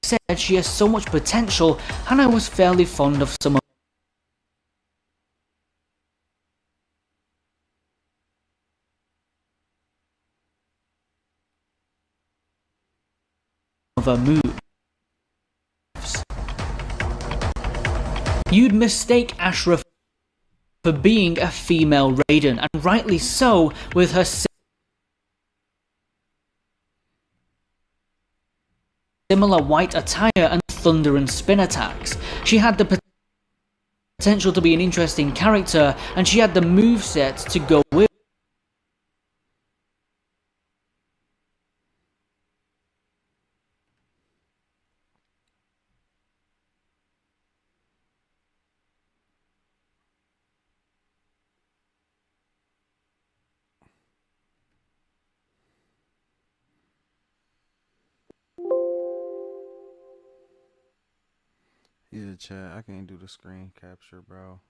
said, she has so much potential, and I was fairly fond of some of her moves. You'd mistake Ashra for being a female Raiden, and rightly so, with her similar white attire and thunder and spin attacks. She had the potential to be an interesting character, and she had the moveset to go with. Yeah, chat, I can't do the screen capture, bro.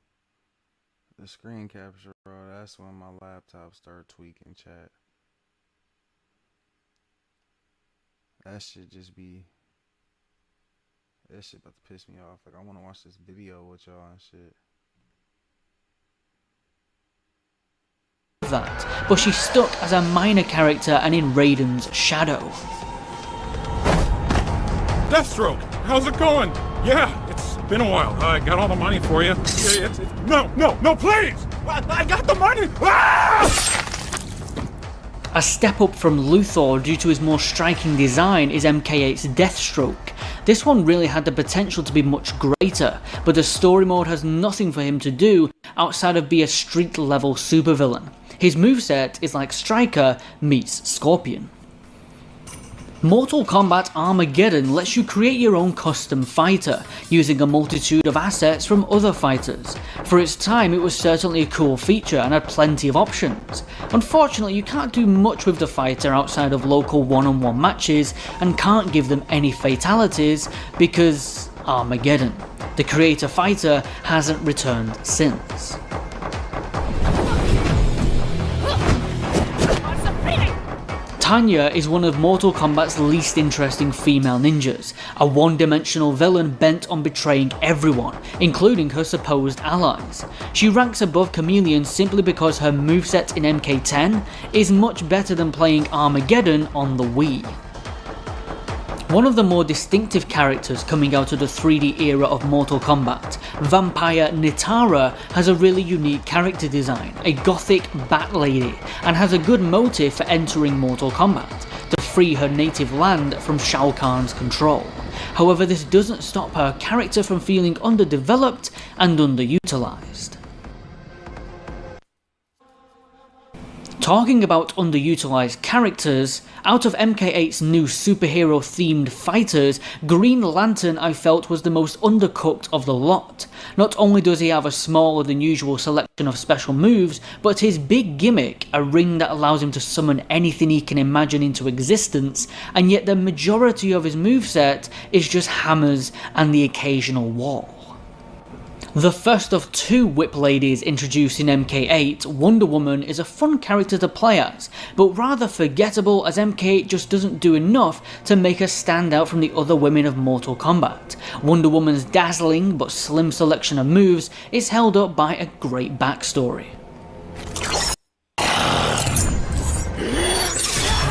The screen capture, bro, that's when my laptop started tweaking, chat. That shit just be... That shit about to piss me off. Like, I want to watch this video with y'all and shit. That, but she's stuck as a minor character and in Raiden's shadow. Deathstroke, how's it going? Yeah, it's been a while. I got all the money for you. No, please! I got the money! A step up from Luthor due to his more striking design is MK8's Deathstroke. This one really had the potential to be much greater, but the story mode has nothing for him to do outside of be a street level supervillain. His moveset is like Stryker meets Scorpion. Mortal Kombat Armageddon lets you create your own custom fighter, using a multitude of assets from other fighters. For its time, it was certainly a cool feature and had plenty of options. Unfortunately, you can't do much with the fighter outside of local one-on-one matches, and can't give them any fatalities because Armageddon. The creator fighter hasn't returned since. Tanya is one of Mortal Kombat's least interesting female ninjas, a one-dimensional villain bent on betraying everyone, including her supposed allies. She ranks above Chameleon simply because her moveset in MK10 is much better than playing Armageddon on the Wii. One of the more distinctive characters coming out of the 3D era of Mortal Kombat, Vampire Nitara, has a really unique character design, a gothic bat lady, and has a good motive for entering Mortal Kombat, to free her native land from Shao Kahn's control. However, this doesn't stop her character from feeling underdeveloped and underutilized. Talking about underutilized characters, out of MK8's new superhero themed fighters, Green Lantern I felt was the most undercooked of the lot. Not only does he have a smaller than usual selection of special moves, but his big gimmick, a ring that allows him to summon anything he can imagine into existence, and yet the majority of his moveset is just hammers and the occasional wall. The first of two Whip Ladies introduced in MK8, Wonder Woman is a fun character to play as, but rather forgettable as MK8 just doesn't do enough to make her stand out from the other women of Mortal Kombat. Wonder Woman's dazzling but slim selection of moves is held up by a great backstory.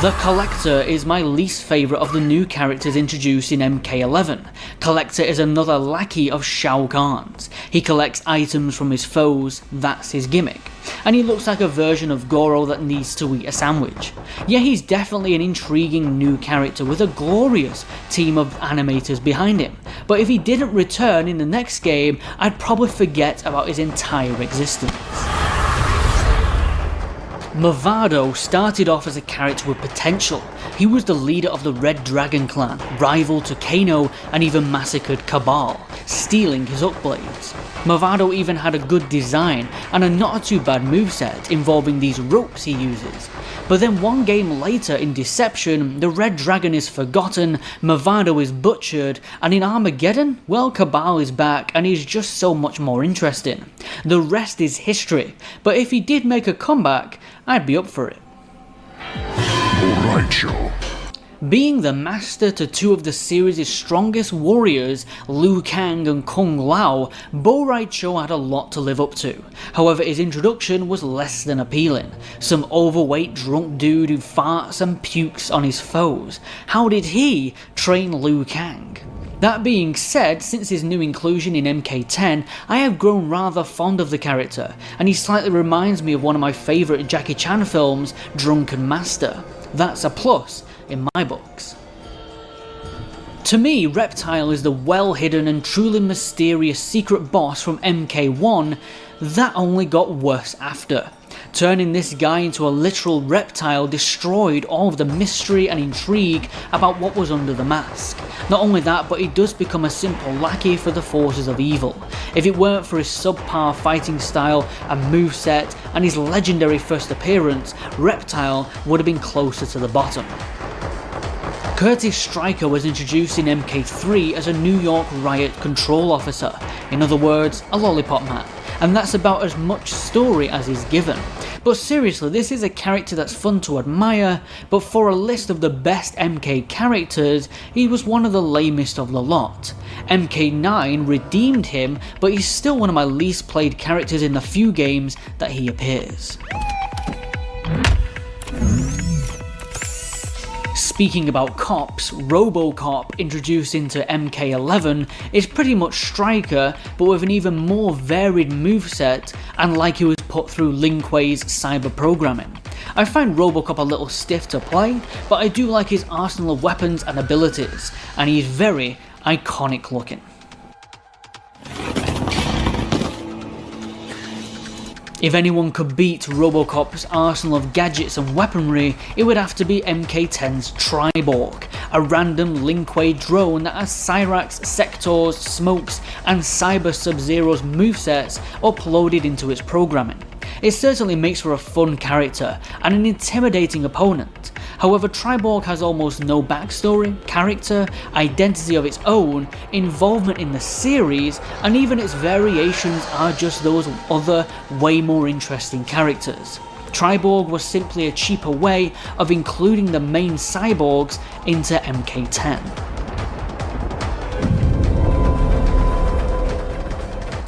The Collector is my least favourite of the new characters introduced in MK11. Collector is another lackey of Shao Kahn's. He collects items from his foes, that's his gimmick. And he looks like a version of Goro that needs to eat a sandwich. Yeah, he's definitely an intriguing new character with a glorious team of animators behind him. But if he didn't return in the next game, I'd probably forget about his entire existence. Mavado started off as a character with potential. He was the leader of the Red Dragon clan, rival to Kano and even massacred Kabal, stealing his Upblades. Mavado even had a good design and a not too bad moveset involving these ropes he uses. But then one game later in Deception, the Red Dragon is forgotten, Mavado is butchered, and in Armageddon, well, Kabal is back and he's just so much more interesting. The rest is history, but if he did make a comeback, I'd be up for it. Alright, Joe. Being the master to two of the series' strongest warriors, Liu Kang and Kung Lao, Bo' Rai Cho had a lot to live up to. However, his introduction was less than appealing. Some overweight drunk dude who farts and pukes on his foes. How did he train Liu Kang? That being said, since his new inclusion in MK10, I have grown rather fond of the character, and he slightly reminds me of one of my favourite Jackie Chan films, Drunken Master. That's a plus in my books. To me, Reptile is the well-hidden and truly mysterious secret boss from MK1 that only got worse after. Turning this guy into a literal reptile destroyed all of the mystery and intrigue about what was under the mask. Not only that, but he does become a simple lackey for the forces of evil. If it weren't for his subpar fighting style and moveset and his legendary first appearance, Reptile would have been closer to the bottom. Curtis Stryker was introduced in MK3 as a New York riot control officer, in other words, a lollipop man, and that's about as much story as is given. But seriously, this is a character that's fun to admire, but for a list of the best MK characters, he was one of the lamest of the lot. MK9 redeemed him, but he's still one of my least played characters in the few games that he appears. Speaking about cops, RoboCop, introduced into MK11, is pretty much Stryker, but with an even more varied moveset, and like he was put through Lin Kuei's cyber programming. I find RoboCop a little stiff to play, but I do like his arsenal of weapons and abilities, and he is very iconic looking. If anyone could beat RoboCop's arsenal of gadgets and weaponry, it would have to be MK10's Triborg, a random Lin Kuei drone that has Cyrax, Sector's, Smokes, and Cyber Sub-Zero's movesets uploaded into its programming. It certainly makes for a fun character and an intimidating opponent. However, Triborg has almost no backstory, character, identity of its own, involvement in the series, and even its variations are just those other, way more interesting characters. Triborg was simply a cheaper way of including the main cyborgs into MK10.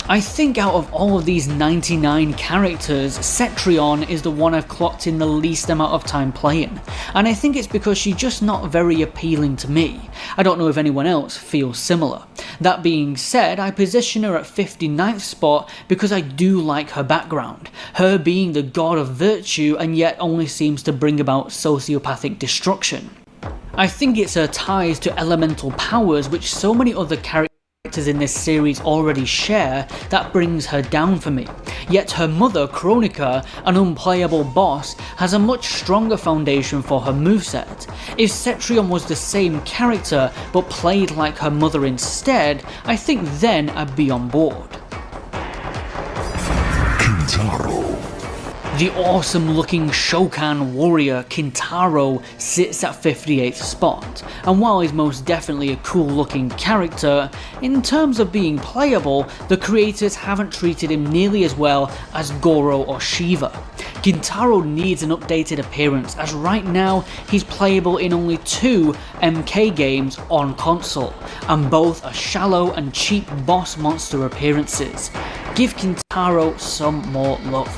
I think out of all of these 99 characters, Cetrion is the one I've clocked in the least amount of time playing, and I think it's because she's just not very appealing to me. I don't know if anyone else feels similar. That being said, I position her at 59th spot because I do like her background, her being the god of virtue and yet only seems to bring about sociopathic destruction. I think it's her ties to elemental powers which so many other characters in this series already share that brings her down for me. Yet her mother, Kronika, an unplayable boss, has a much stronger foundation for her moveset. If Cetrion was the same character but played like her mother instead, I think then I'd be on board. Kintaro. The awesome looking Shokan warrior Kintaro sits at 58th spot, and while he's most definitely a cool looking character, in terms of being playable, the creators haven't treated him nearly as well as Goro or Shiva. Kintaro needs an updated appearance, as right now he's playable in only 2 MK games on console, and both are shallow and cheap boss monster appearances. Give Kintaro some more love.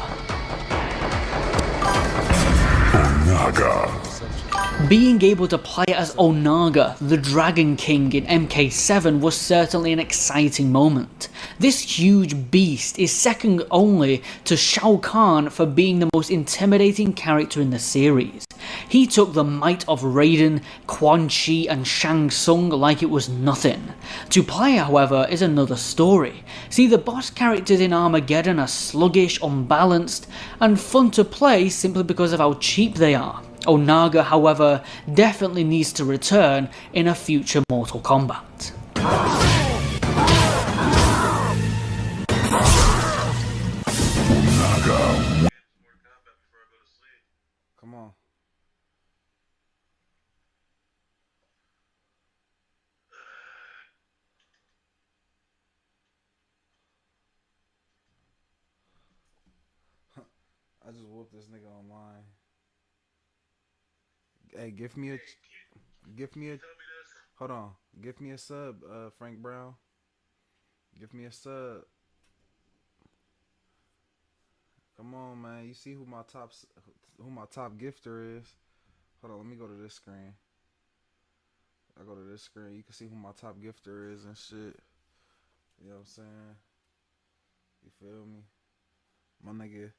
Onaga. Being able to play as Onaga, the Dragon King in MK7 was certainly an exciting moment. This huge beast is second only to Shao Kahn for being the most intimidating character in the series. He took the might of Raiden, Quan Chi and Shang Tsung like it was nothing. To play, however, is another story. See, the boss characters in Armageddon are sluggish, unbalanced, and fun to play simply because of how cheap they are. Onaga, however, definitely needs to return in a future Mortal Kombat. Onaga. Come on. I just whooped this nigga online. Hey, Give me a. Hold on. Give me a sub, Frank Brown. Give me a sub. Come on, man. You see who my top gifter is? Hold on. Let me go to this screen. I go to this screen. You can see who my top gifter is and shit. You know what I'm saying? You feel me? My nigga.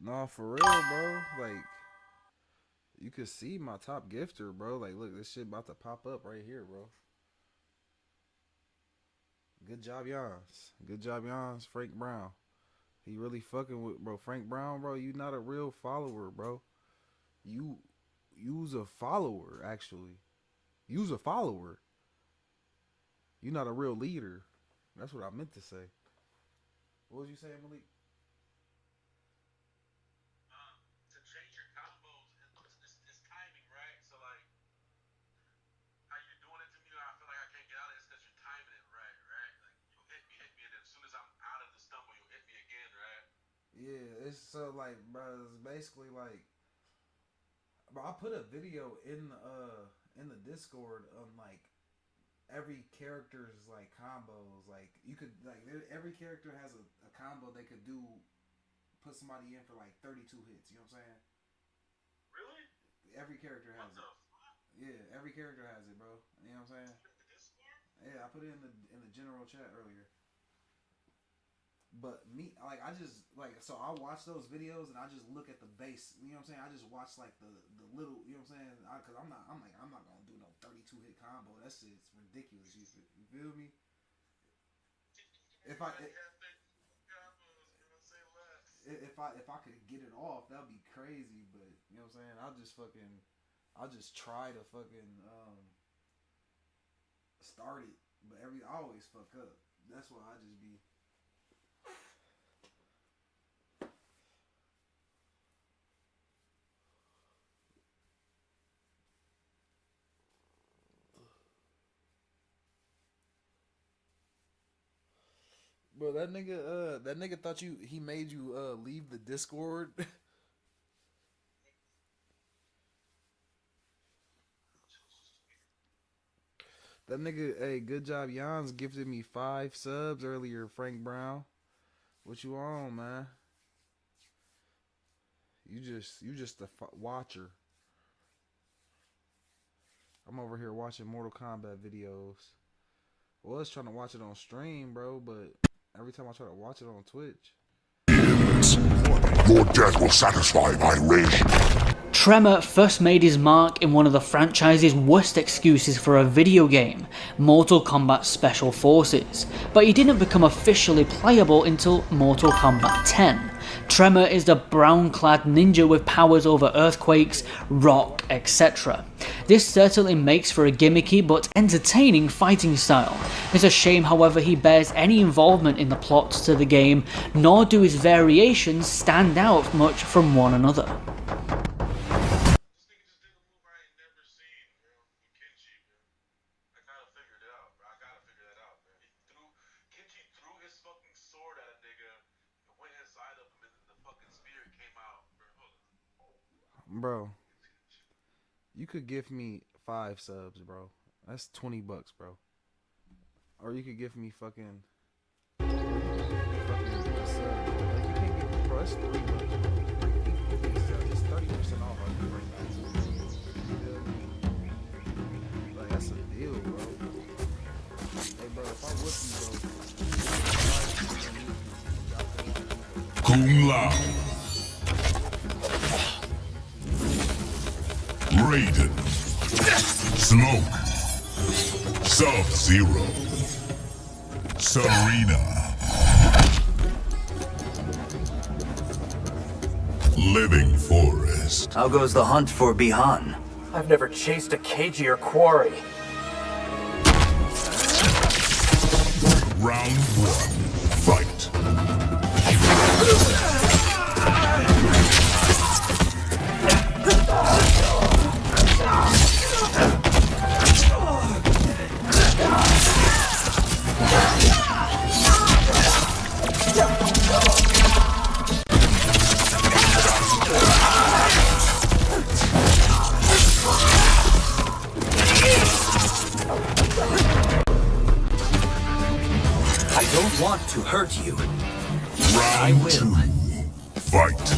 Nah, for real, bro. Like, you could see my top gifter, bro. Like, look, this shit about to pop up right here, bro. Good job, Jans. Good job, Jans. Frank Brown. He really fucking with, bro. Frank Brown, bro, you not a real follower, bro. You's a follower, actually. You's a follower. You not a real leader. That's what I meant to say. What was you saying, Malik? To change your combos, it's timing, right? So, like, how you doing it to me, I feel like I can't get out of it, it's because you're timing it right? Like, you'll hit me, and then as soon as I'm out of the stumble, you'll hit me again, right? Yeah, it's so, like, bro, it's basically, like, bro, I put a video in the Discord on, like, every character's, like, combos. Like, you could, like, every character has a combo they could do, put somebody in for, like, 32 hits. You know what I'm saying? Really? Every character has it. Yeah, every character has it, bro. You know what I'm saying? Yeah, I put it in the general chat earlier. But me, like, I just, like, so I watch those videos and I just look at the base. You know what I'm saying? I just watch, like, the little, you know what I'm saying? Because I'm not going to do no 32 hit combo. That shit's ridiculous. You feel me? If I could get it off, that'd be crazy. But, you know what I'm saying? I'll just try to fucking start it. But I always fuck up. That's why I just be. Bro, that nigga thought he made you leave the Discord. That nigga, hey, good job, Jans gifted me 5 subs earlier, Frank Brown. What you on, man? You just a watcher. I'm over here watching Mortal Kombat videos. Well, I was trying to watch it on stream, bro, but every time I try to watch it on Twitch. Your death will satisfy my rage. Tremor first made his mark in one of the franchise's worst excuses for a video game, Mortal Kombat Special Forces, but he didn't become officially playable until Mortal Kombat 10. Tremor is the brown-clad ninja with powers over earthquakes, rock, etc. This certainly makes for a gimmicky but entertaining fighting style. It's a shame, however, he bears any involvement in the plot to the game, nor do his variations stand out much from one another. Bro, you could give me 5 subs, bro. That's $20, bro. Or you could give me fucking a sub, bro. Like, you can't get, bro, that's $3, bro. It's 30% off right now. Like, that's a deal, bro. Hey, bro, if I whip you, bro. Kung Lao. Raiden. Smoke. Sub-Zero. Serena. Living Forest. How goes the hunt for Bihan? I've never chased a cagier quarry. Round 1. Fight. don't want to hurt you. I Round will. 2. Fight.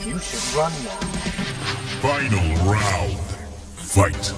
You should run now. Final round. Fight.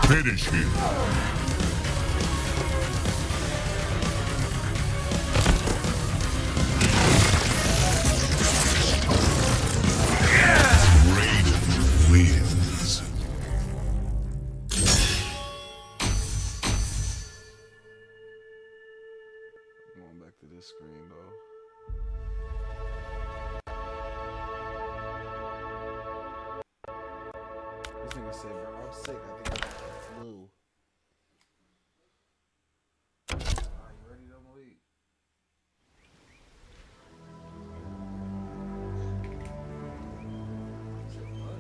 Finish him. Raiden wins. Going back to this screen though. This nigga said, bro, I'm sick. I think I got the flu. Alright, you ready though, Malik? Said what?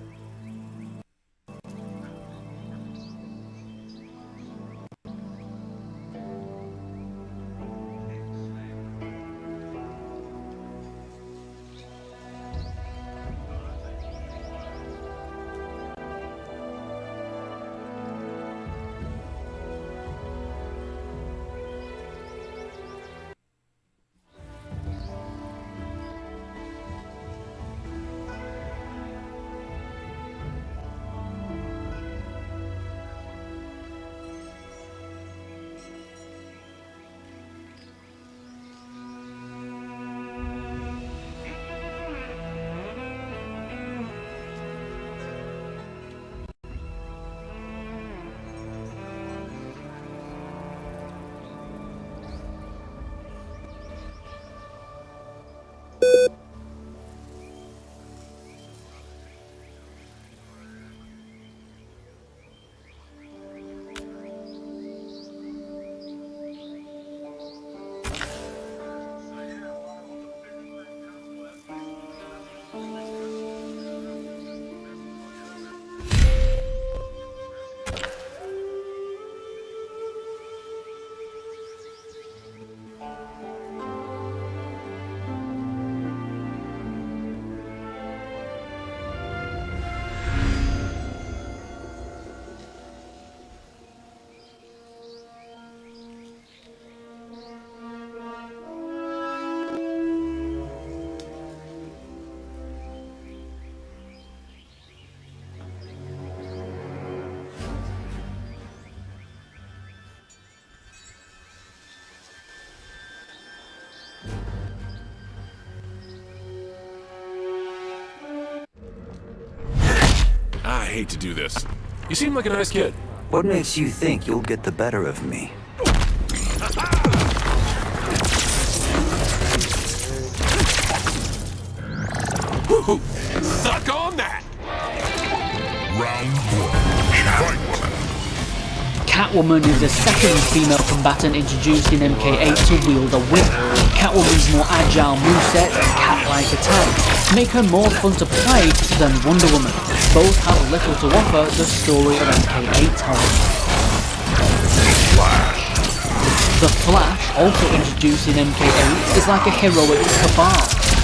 I hate to do this. You seem like a nice kid. What makes you think you'll get the better of me? Woo-hoo. Suck on that! Round 1. Fight. Catwoman is the second female combatant introduced in MK8 to wield a whip. Catwoman's more agile moveset and cat-like attacks make her more fun to play than Wonder Woman. Both have little to offer the story of MK8, however. The Flash, also introduced in MK8, is like a heroic cabal.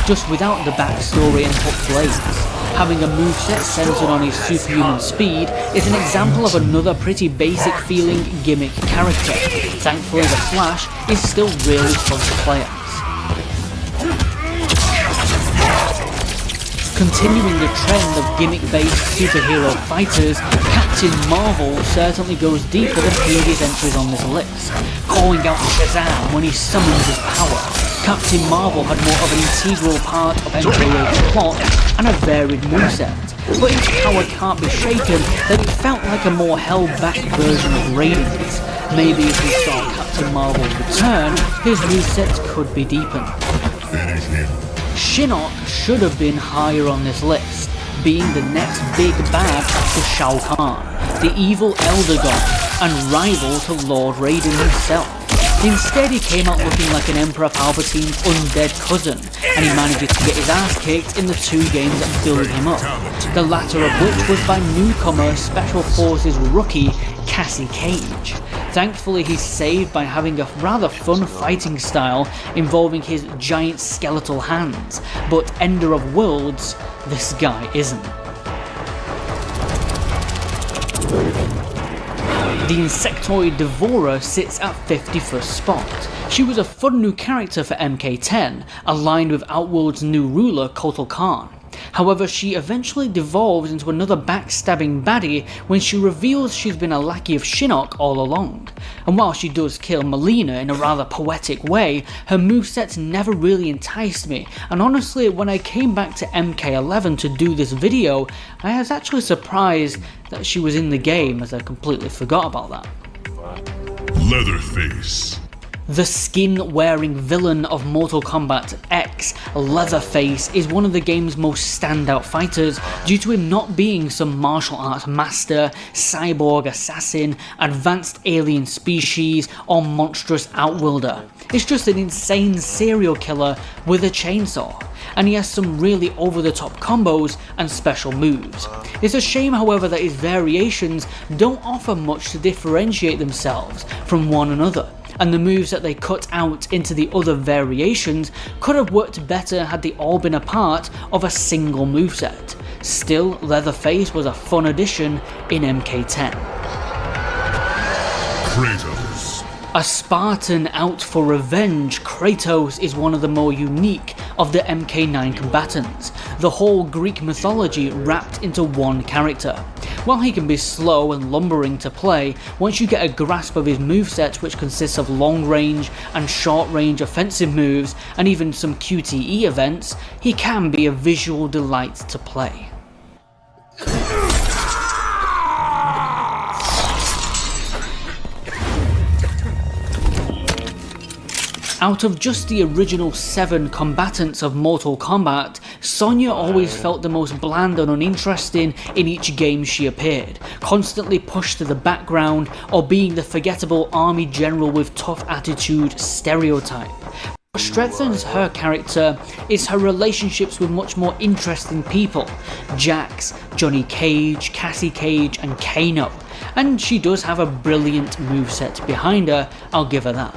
just without the backstory and hook blades. Having a moveset centered on his superhuman speed is an example of another pretty basic feeling gimmick character. Thankfully the Flash is still really fun to play as. Continuing the trend of gimmick-based superhero fighters, Captain Marvel certainly goes deeper than previous entries on this list, calling out Shazam when he summons his power. Captain Marvel had more of an integral part of MK8's plot and a varied moveset, but his power can't be shaken that it felt like a more held-back version of Raiden's. Maybe if we saw Captain Marvel return, his moveset could be deepened. Finish him. Shinnok should have been higher on this list, being the next big bad after Shao Kahn, the evil Elder God, and rival to Lord Raiden himself. Instead he came out looking like an Emperor Palpatine's undead cousin, and he manages to get his ass kicked in the 2 games that build him up, the latter of which was by newcomer Special Forces rookie Cassie Cage. Thankfully he's saved by having a rather fun fighting style involving his giant skeletal hands, but Ender of Worlds, this guy isn't. The Insectoid Devourer sits at 51st spot. She was a fun new character for MK10, aligned with Outworld's new ruler Kotal Khan. However, she eventually devolves into another backstabbing baddie when she reveals she's been a lackey of Shinnok all along. And while she does kill Melina in a rather poetic way, her moveset never really enticed me, and honestly when I came back to MK11 to do this video, I was actually surprised that she was in the game, as I completely forgot about that. Leatherface. The skin-wearing villain of Mortal Kombat X, Leatherface, is one of the game's most standout fighters due to him not being some martial arts master, cyborg assassin, advanced alien species, or monstrous outworlder. It's just an insane serial killer with a chainsaw, and he has some really over-the-top combos and special moves. It's a shame, however, that his variations don't offer much to differentiate themselves from one another, and the moves that they cut out into the other variations could have worked better had they all been a part of a single moveset. Still, Leatherface was a fun addition in MK10. Kratos. A Spartan out for revenge, Kratos is one of the more unique of the MK9 combatants, the whole Greek mythology wrapped into one character. While he can be slow and lumbering to play, once you get a grasp of his moveset, which consists of long range and short range offensive moves and even some QTE events, he can be a visual delight to play. Out of just the original 7 combatants of Mortal Kombat, Sonya always felt the most bland and uninteresting in each game she appeared, constantly pushed to the background or being the forgettable army general with tough attitude stereotype. What strengthens her character is her relationships with much more interesting people, Jax, Johnny Cage, Cassie Cage and Kano, and she does have a brilliant moveset behind her, I'll give her that.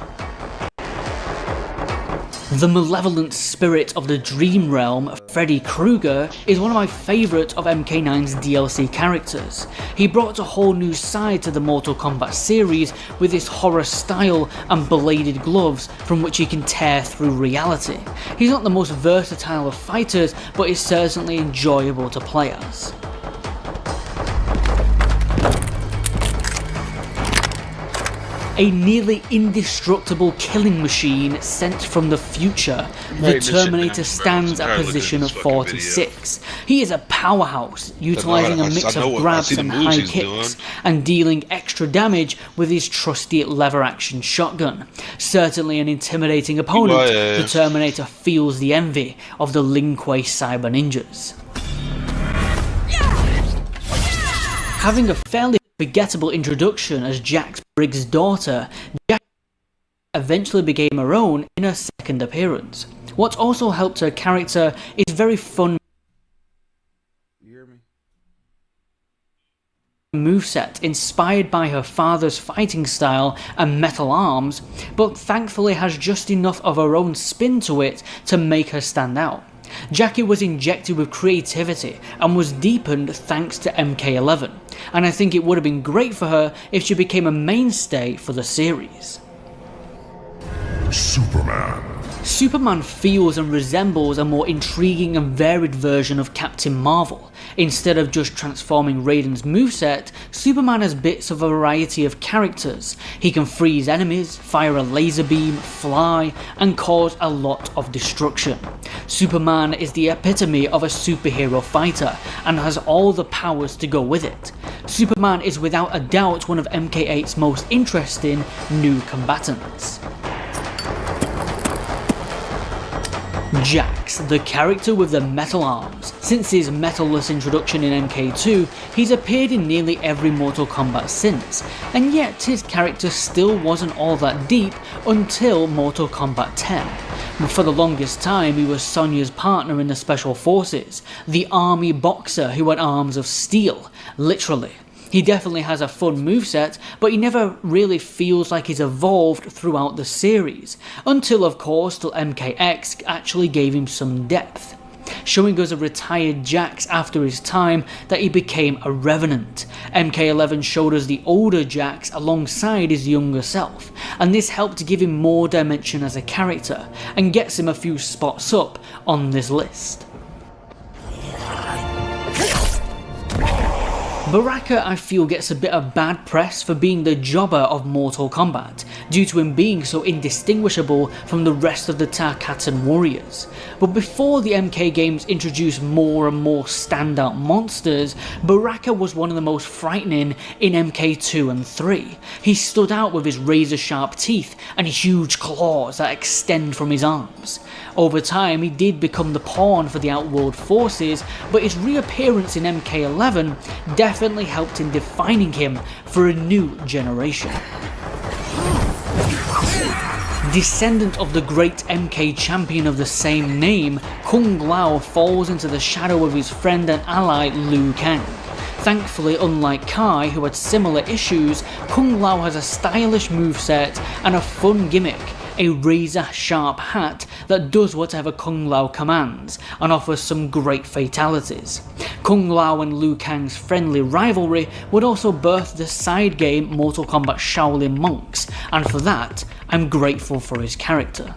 The malevolent spirit of the Dream Realm, Freddy Krueger, is one of my favourite of MK9's DLC characters. He brought a whole new side to the Mortal Kombat series with his horror style and bladed gloves from which he can tear through reality. He's not the most versatile of fighters, but is certainly enjoyable to play as. A nearly indestructible killing machine sent from the future, the Terminator stands at position 46. He is a powerhouse, utilising a mix of grabs and high kicks, and dealing extra damage with his trusty lever-action shotgun. Certainly an intimidating opponent, the Terminator feels the envy of the Lin Kuei cyber ninjas. Having a fairly forgettable introduction as Jax Briggs' daughter, Jax eventually became her own in her second appearance. What also helped her character is very fun moveset inspired by her father's fighting style and metal arms, but thankfully has just enough of her own spin to it to make her stand out. Jackie was injected with creativity and was deepened thanks to MK11, and I think it would have been great for her if she became a mainstay for the series. Superman. Superman feels and resembles a more intriguing and varied version of Captain Marvel. Instead of just transforming Raiden's moveset, Superman has bits of a variety of characters. He can freeze enemies, fire a laser beam, fly, and cause a lot of destruction. Superman is the epitome of a superhero fighter, and has all the powers to go with it. Superman is without a doubt one of MK8's most interesting new combatants. Jax, the character with the metal arms. Since his metalless introduction in MK2, he's appeared in nearly every Mortal Kombat since, and yet his character still wasn't all that deep until Mortal Kombat 10. For the longest time he was Sonya's partner in the Special Forces, the army boxer who had arms of steel, literally. He definitely has a fun moveset, but he never really feels like he's evolved throughout the series, until of course till MKX actually gave him some depth, showing us a retired Jax after his time that he became a Revenant. MK11 showed us the older Jax alongside his younger self, and this helped give him more dimension as a character, and gets him a few spots up on this list. Baraka, I feel, gets a bit of bad press for being the jobber of Mortal Kombat, due to him being so indistinguishable from the rest of the Tarkatan warriors. But before the MK games introduced more and more standout monsters, Baraka was one of the most frightening in MK2 and 3. He stood out with his razor-sharp teeth and huge claws that extend from his arms. Over time, he did become the pawn for the Outworld forces, but his reappearance in MK11 definitely helped in defining him for a new generation. Descendant of the great MK champion of the same name, Kung Lao falls into the shadow of his friend and ally Liu Kang. Thankfully, unlike Kai, who had similar issues, Kung Lao has a stylish moveset and a fun gimmick, a razor-sharp hat that does whatever Kung Lao commands, and offers some great fatalities. Kung Lao and Liu Kang's friendly rivalry would also birth the side game Mortal Kombat Shaolin Monks, and for that, I'm grateful for his character.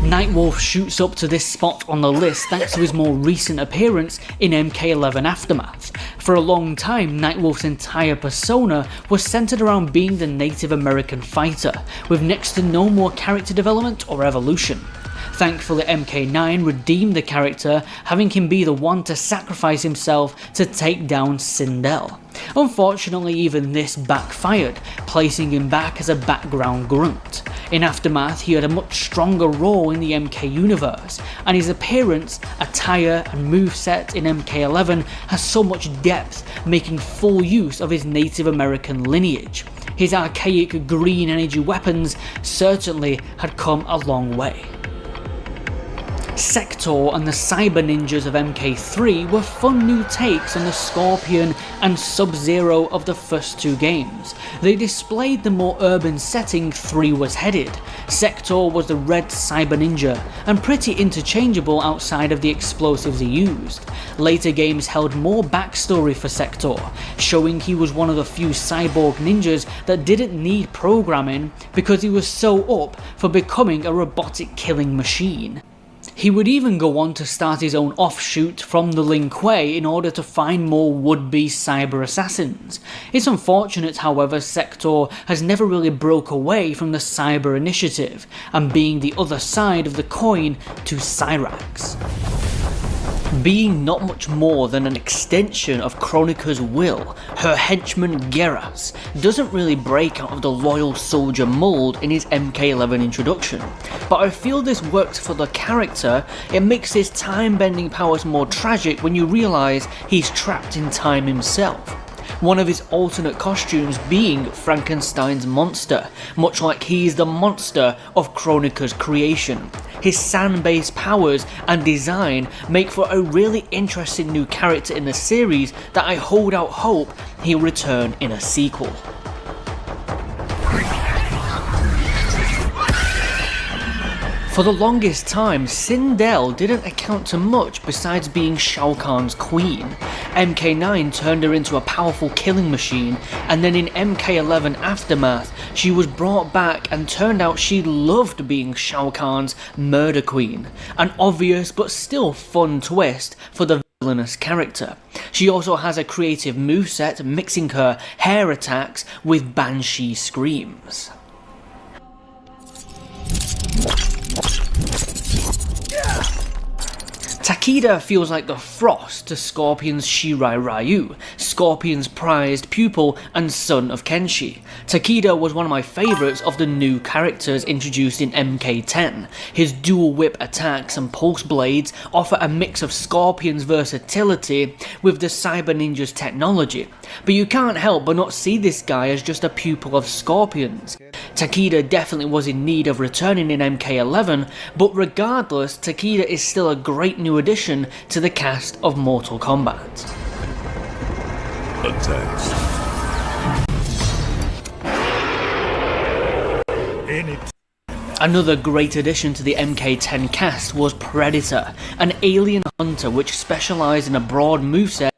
Nightwolf shoots up to this spot on the list thanks to his more recent appearance in MK11 Aftermath. For a long time, Nightwolf's entire persona was centered around being the Native American fighter, with next to no more character development or evolution. Thankfully, MK9 redeemed the character, having him be the one to sacrifice himself to take down Sindel. Unfortunately, even this backfired, placing him back as a background grunt. In Aftermath, he had a much stronger role in the MK universe, and his appearance, attire and moveset in MK11 has so much depth, making full use of his Native American lineage. His archaic green energy weapons certainly had come a long way. Sector and the Cyber Ninjas of MK3 were fun new takes on the Scorpion and Sub-Zero of the first two games. They displayed the more urban setting 3 was headed. Sector was the red Cyber Ninja, and pretty interchangeable outside of the explosives he used. Later games held more backstory for Sector, showing he was one of the few cyborg ninjas that didn't need programming because he was so up for becoming a robotic killing machine. He would even go on to start his own offshoot from the Lin Kuei in order to find more would-be cyber assassins. It's unfortunate, however, Sector has never really broke away from the cyber initiative, and being the other side of the coin to Cyrax. Being not much more than an extension of Kronika's will, her henchman Geras doesn't really break out of the loyal soldier mold in his MK11 introduction, but I feel this works for the character. It makes his time-bending powers more tragic when you realise he's trapped in time himself. One of his alternate costumes being Frankenstein's monster, much like he's the monster of Kronika's creation. His sand-based powers and design make for a really interesting new character in the series that I hold out hope he'll return in a sequel. For the longest time, Sindel didn't account to much besides being Shao Kahn's queen. MK9 turned her into a powerful killing machine, and then in MK11 Aftermath, she was brought back and turned out she loved being Shao Kahn's murder queen. An obvious but still fun twist for the villainous character. She also has a creative moveset mixing her hair attacks with banshee screams. Takeda feels like the Frost to Scorpion's Shirai Ryu, Scorpion's prized pupil and son of Kenshi. Takeda was one of my favourites of the new characters introduced in MK10. His dual whip attacks and pulse blades offer a mix of Scorpion's versatility with the Cyber Ninja's technology, but you can't help but not see this guy as just a pupil of Scorpion's. Takeda definitely was in need of returning in MK11, but regardless, Takeda is still a great new addition to the cast of Mortal Kombat. Attacks. Another great addition to the MK10 cast was Predator, an alien hunter which specialised in a broad moveset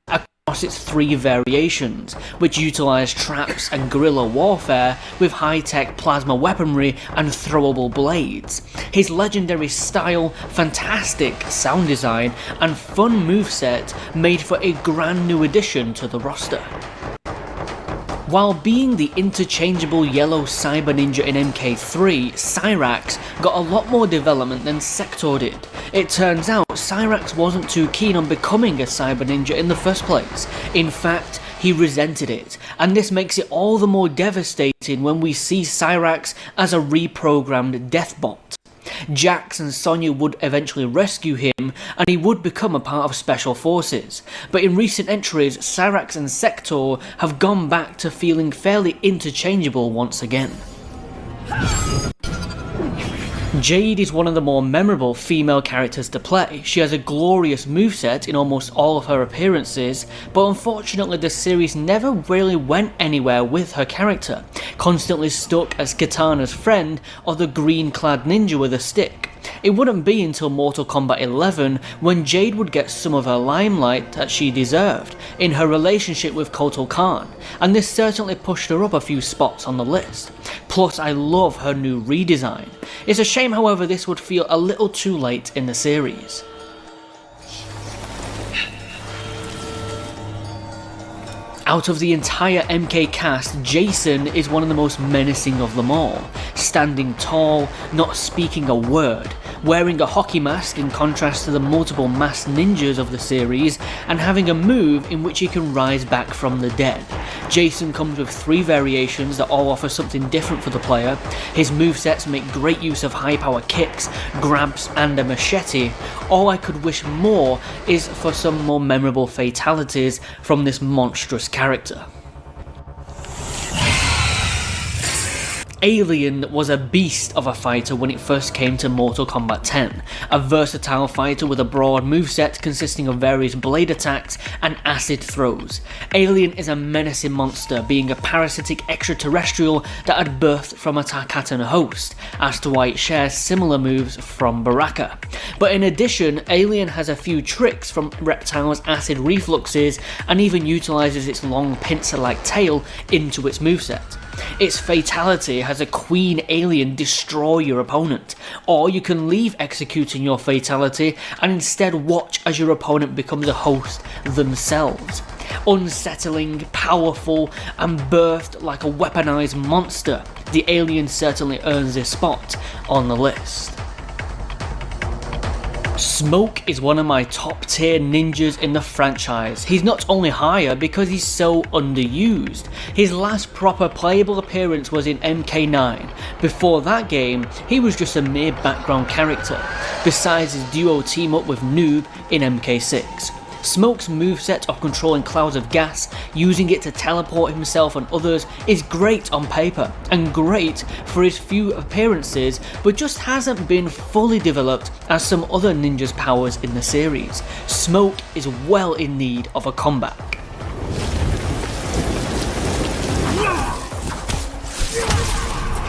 across its 3 variations, which utilise traps and guerrilla warfare with high-tech plasma weaponry and throwable blades. His legendary style, fantastic sound design and fun moveset made for a grand new addition to the roster. While being the interchangeable yellow Cyber Ninja in MK3, Cyrax got a lot more development than Sector did. It turns out Cyrax wasn't too keen on becoming a Cyber Ninja in the first place. In fact, he resented it, and this makes it all the more devastating when we see Cyrax as a reprogrammed Deathbot. Jax and Sonya would eventually rescue him, and he would become a part of Special Forces, but in recent entries, Cyrax and Sector have gone back to feeling fairly interchangeable once again. Jade is one of the more memorable female characters to play. She has a glorious moveset in almost all of her appearances, but unfortunately the series never really went anywhere with her character, constantly stuck as Kitana's friend or the green-clad ninja with a stick. It wouldn't be until Mortal Kombat 11 when Jade would get some of her limelight that she deserved in her relationship with Kotal Kahn, and this certainly pushed her up a few spots on the list. Plus, I love her new redesign. It's a shame, however, this would feel a little too late in the series. Out of the entire MK cast, Jason is one of the most menacing of them all. Standing tall, not speaking a word, wearing a hockey mask in contrast to the multiple masked ninjas of the series, and having a move in which he can rise back from the dead. Jason comes with 3 variations that all offer something different for the player. His movesets make great use of high power kicks, grabs and a machete. All I could wish more is for some more memorable fatalities from this monstrous character. Alien was a beast of a fighter when it first came to Mortal Kombat 10, a versatile fighter with a broad moveset consisting of various blade attacks and acid throws. Alien is a menacing monster, being a parasitic extraterrestrial that had birthed from a Tarkatan host, as to why it shares similar moves from Baraka. But in addition, Alien has a few tricks from Reptile's acid refluxes and even utilises its long pincer-like tail into its moveset. Its fatality has a Queen Alien destroy your opponent, or you can leave executing your fatality and instead watch as your opponent becomes a host themselves. Unsettling, powerful, and birthed like a weaponized monster, the Alien certainly earns this spot on the list. Smoke is one of my top tier ninjas in the franchise. He's not only higher because he's so underused. His last proper playable appearance was in MK9. Before that game, he was just a mere background character, besides his duo team up with Noob in MK6. Smoke's moveset of controlling clouds of gas, using it to teleport himself and others, is great on paper, and great for his few appearances, but just hasn't been fully developed as some other ninjas' powers in the series. Smoke is well in need of a comeback.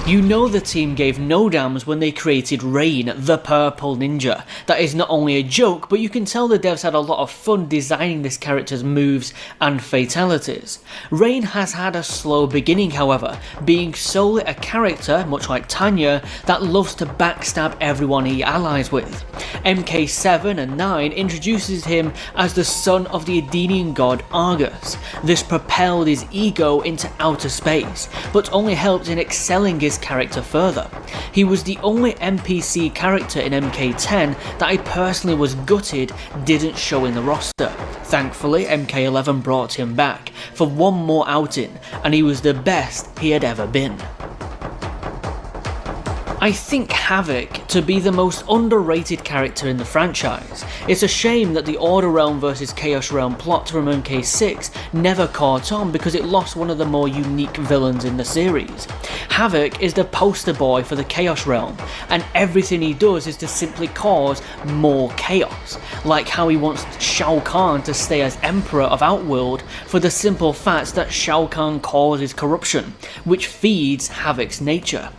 You know the team gave no damns when they created Rain, the Purple Ninja. That is not only a joke, but you can tell the devs had a lot of fun designing this character's moves and fatalities. Rain has had a slow beginning however, being solely a character, much like Tanya, that loves to backstab everyone he allies with. MK7 and 9 introduces him as the son of the Edenian god Argus. This propelled his ego into outer space, but only helped in excelling his character further. He was the only NPC character in MK10 that I personally was gutted didn't show in the roster. Thankfully, MK11 brought him back for one more outing, and he was the best he had ever been. I think Havik to be the most underrated character in the franchise. It's a shame that the Order Realm vs Chaos Realm plot from MK6 never caught on because it lost one of the more unique villains in the series. Havik is the poster boy for the Chaos Realm, and everything he does is to simply cause more chaos, like how he wants Shao Kahn to stay as Emperor of Outworld for the simple fact that Shao Kahn causes corruption, which feeds Havik's nature.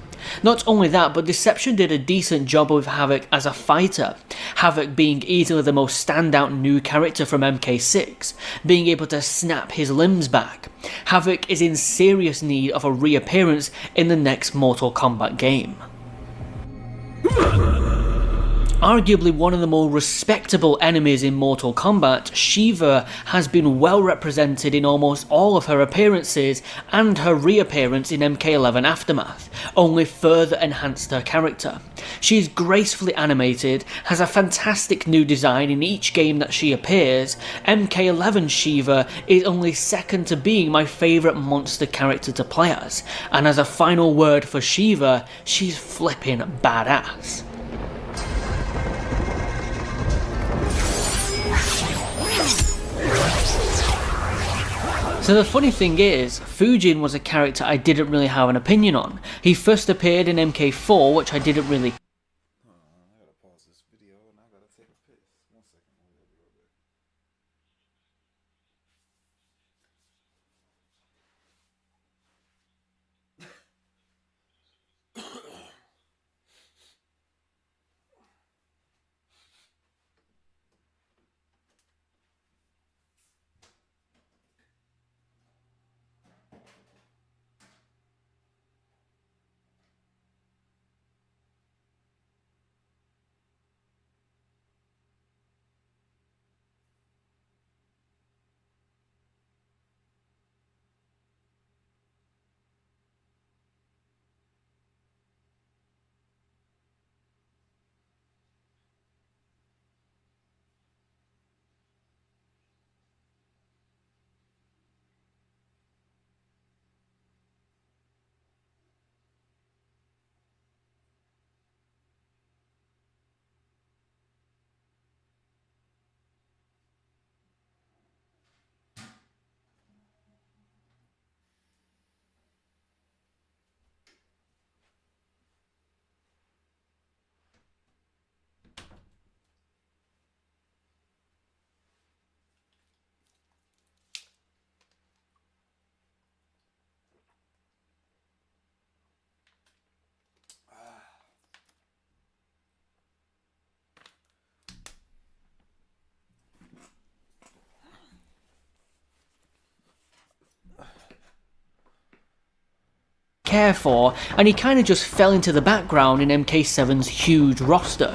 Not only that, but Deception did a decent job with Havik as a fighter, Havik being easily the most standout new character from MK6, being able to snap his limbs back. Havik is in serious need of a reappearance in the next Mortal Kombat game. Arguably one of the more respectable enemies in Mortal Kombat, Shiva has been well represented in almost all of her appearances, and her reappearance in MK11 Aftermath only further enhanced her character. She is gracefully animated, has a fantastic new design in each game that she appears. MK11 Shiva is only second to being my favourite monster character to play as, and as a final word for Shiva, she's flipping badass. So the funny thing is, Fujin was a character I didn't really have an opinion on. He first appeared in MK4, which I didn't really I gotta pause this video and I gotta take a piss. 1 second, I'll be right back. care for, and he kinda just fell into the background in MK7's huge roster.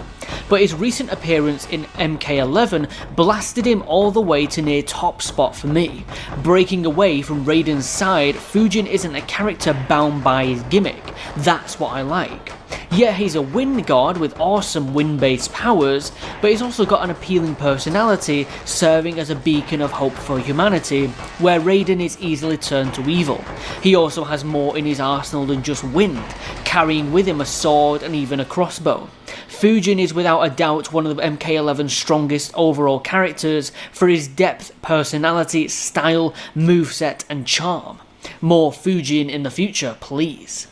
But his recent appearance in MK11 blasted him all the way to near top spot for me. Breaking away from Raiden's side, Fujin isn't a character bound by his gimmick. That's what I like. Yeah, he's a wind god with awesome wind-based powers, but he's also got an appealing personality, serving as a beacon of hope for humanity, where Raiden is easily turned to evil. He also has more in his arsenal than just wind, carrying with him a sword and even a crossbow. Fujin is without a doubt one of MK11's strongest overall characters for his depth, personality, style, moveset and charm. More Fujin in the future, please.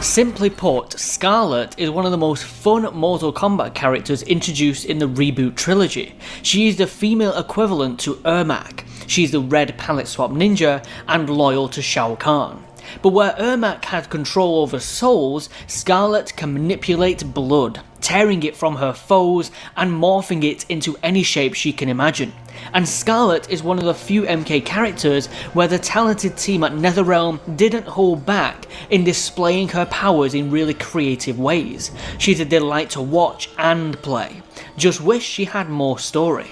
Simply put, Scarlet is one of the most fun Mortal Kombat characters introduced in the reboot trilogy. She is the female equivalent to Ermac. She's the red palette swap ninja and loyal to Shao Kahn. But where Ermac had control over souls, Scarlet can manipulate blood, tearing it from her foes and morphing it into any shape she can imagine. And Scarlet is one of the few MK characters where the talented team at NetherRealm didn't hold back in displaying her powers in really creative ways. She's a delight to watch and play. Just wish she had more story.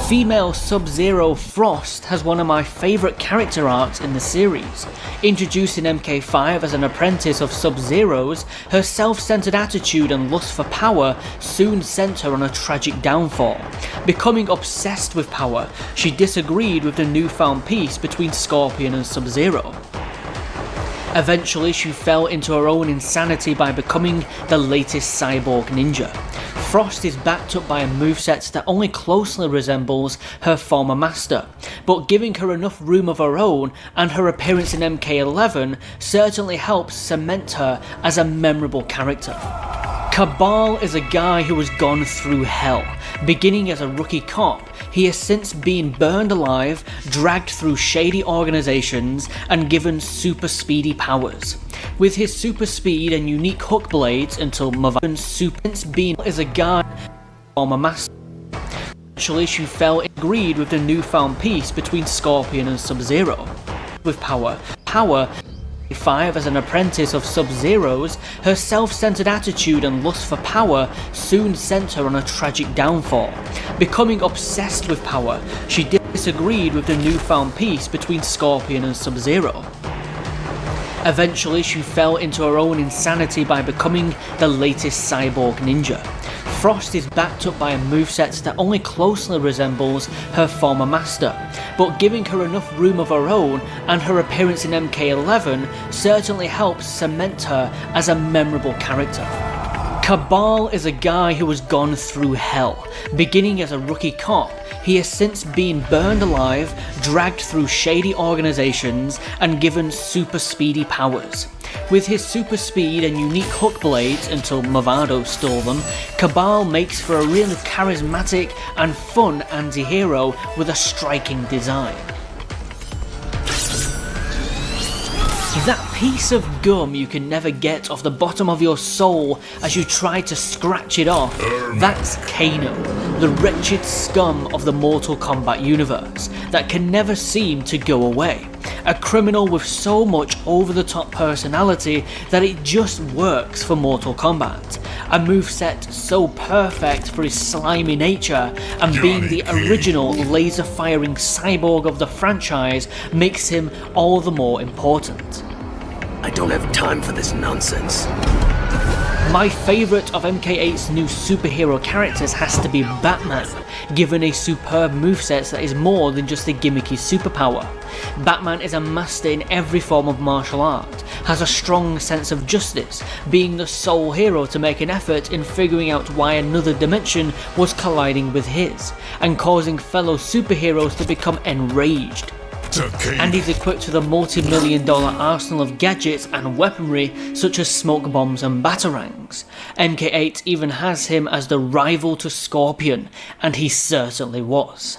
Female Sub-Zero Frost has one of my favourite character arcs in the series. Introduced in MK5 as an apprentice of Sub-Zero's, her self-centered attitude and lust for power soon sent her on a tragic downfall. Becoming obsessed with power, she disagreed with the newfound peace between Scorpion and Sub-Zero. Eventually, she fell into her own insanity by becoming the latest cyborg ninja. Frost is backed up by a moveset that only closely resembles her former master, but giving her enough room of her own and her appearance in MK11 certainly helps cement her as a memorable character. Kabal is a guy who has gone through hell. Beginning as a rookie cop, he has since been burned alive, dragged through shady organisations, and given super speedy powers. With his super speed and unique hook blades until Mavado's super being is a guy former master. Eventually she fell in greed with the newfound peace between Scorpion and Sub-Zero. With power, 5 as an apprentice of Sub-Zero's, her self-centered attitude and lust for power soon sent her on a tragic downfall. Becoming obsessed with power, she disagreed with the newfound peace between Scorpion and Sub-Zero. Eventually she fell into her own insanity by becoming the latest cyborg ninja. Frost is backed up by a moveset that only closely resembles her former master, but giving her enough room of her own and her appearance in MK11 certainly helps cement her as a memorable character. Kabal is a guy who has gone through hell. Beginning as a rookie cop, he has since been burned alive, dragged through shady organisations, and given super speedy powers. With his super speed and unique hook blades until Mavado stole them, Kabal makes for a really charismatic and fun anti-hero with a striking design. That piece of gum you can never get off the bottom of your soul as you try to scratch it off, that's Kano, the wretched scum of the Mortal Kombat universe that can never seem to go away. A criminal with so much over-the-top personality that it just works for Mortal Kombat. A moveset so perfect for his slimy nature, and being the original laser-firing cyborg of the franchise makes him all the more important. I don't have time for this nonsense. My favourite of MK8's new superhero characters has to be Batman, given a superb moveset that is more than just a gimmicky superpower. Batman is a master in every form of martial art, has a strong sense of justice, being the sole hero to make an effort in figuring out why another dimension was colliding with his, and causing fellow superheroes to become enraged. And he's equipped with a multi-million-dollar arsenal of gadgets and weaponry such as smoke bombs and batarangs. MK8 even has him as the rival to Scorpion, and he certainly was.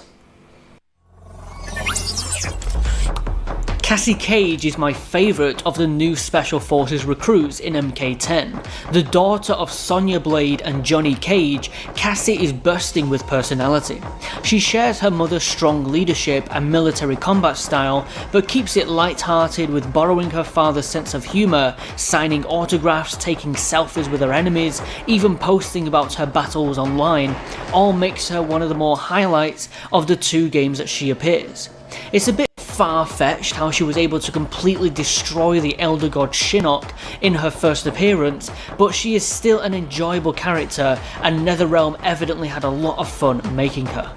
Cassie Cage is my favourite of the new Special Forces recruits in MK10. The daughter of Sonya Blade and Johnny Cage, Cassie is bursting with personality. She shares her mother's strong leadership and military combat style, but keeps it light-hearted with borrowing her father's sense of humour, signing autographs, taking selfies with her enemies, even posting about her battles online. All makes her one of the more highlights of the two games that she appears. It's a bit far-fetched how she was able to completely destroy the Elder God Shinnok in her first appearance, but she is still an enjoyable character, and NetherRealm evidently had a lot of fun making her.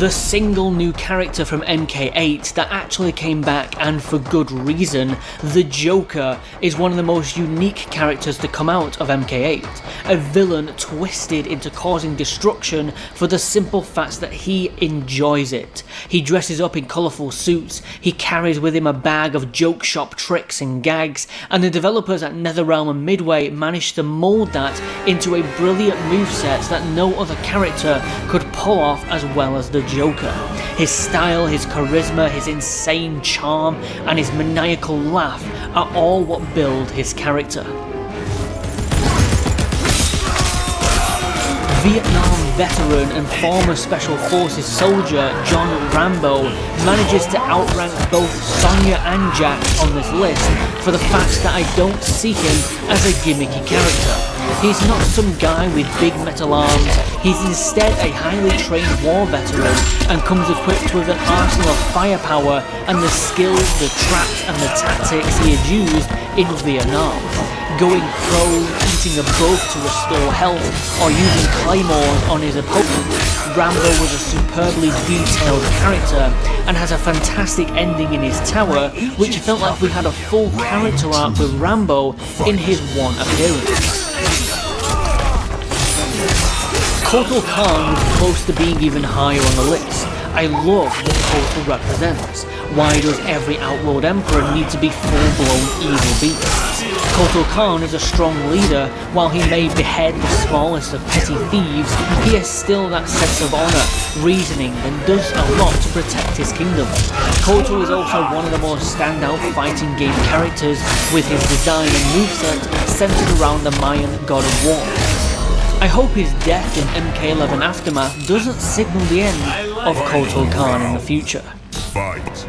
The single new character from MK8 that actually came back, and for good reason, the Joker, is one of the most unique characters to come out of MK8. A villain twisted into causing destruction for the simple fact that he enjoys it. He dresses up in colourful suits, he carries with him a bag of joke shop tricks and gags, and the developers at NetherRealm and Midway managed to mould that into a brilliant moveset that no other character could pull off as well as the Joker. His style, his charisma, his insane charm, and his maniacal laugh are all what build his character. Vietnam veteran and former Special Forces soldier John Rambo manages to outrank both Sonya and Jack on this list for the fact that I don't see him as a gimmicky character. He's not some guy with big metal arms, he's instead a highly trained war veteran and comes equipped with an arsenal of firepower and the skills, the traps and the tactics he had used in Vietnam. Going prone, eating a bug to restore health, or using claymores on his opponent, Rambo was a superbly detailed character and has a fantastic ending in his tower, which felt like we had a full character arc with Rambo in his one appearance. Kotal Khan was close to being even higher on the list. I love what Kotal represents. Why does every outlawed emperor need to be full-blown evil beasts? Kotal Khan is a strong leader. While he may behead the smallest of petty thieves, he has still that sense of honour, reasoning, and does a lot to protect his kingdom. Kotal is also one of the most standout fighting game characters, with his design and moveset centered around the Mayan god of war. I hope his death in MK11 Aftermath doesn't signal the end of Kotal Khan in the future. Fight.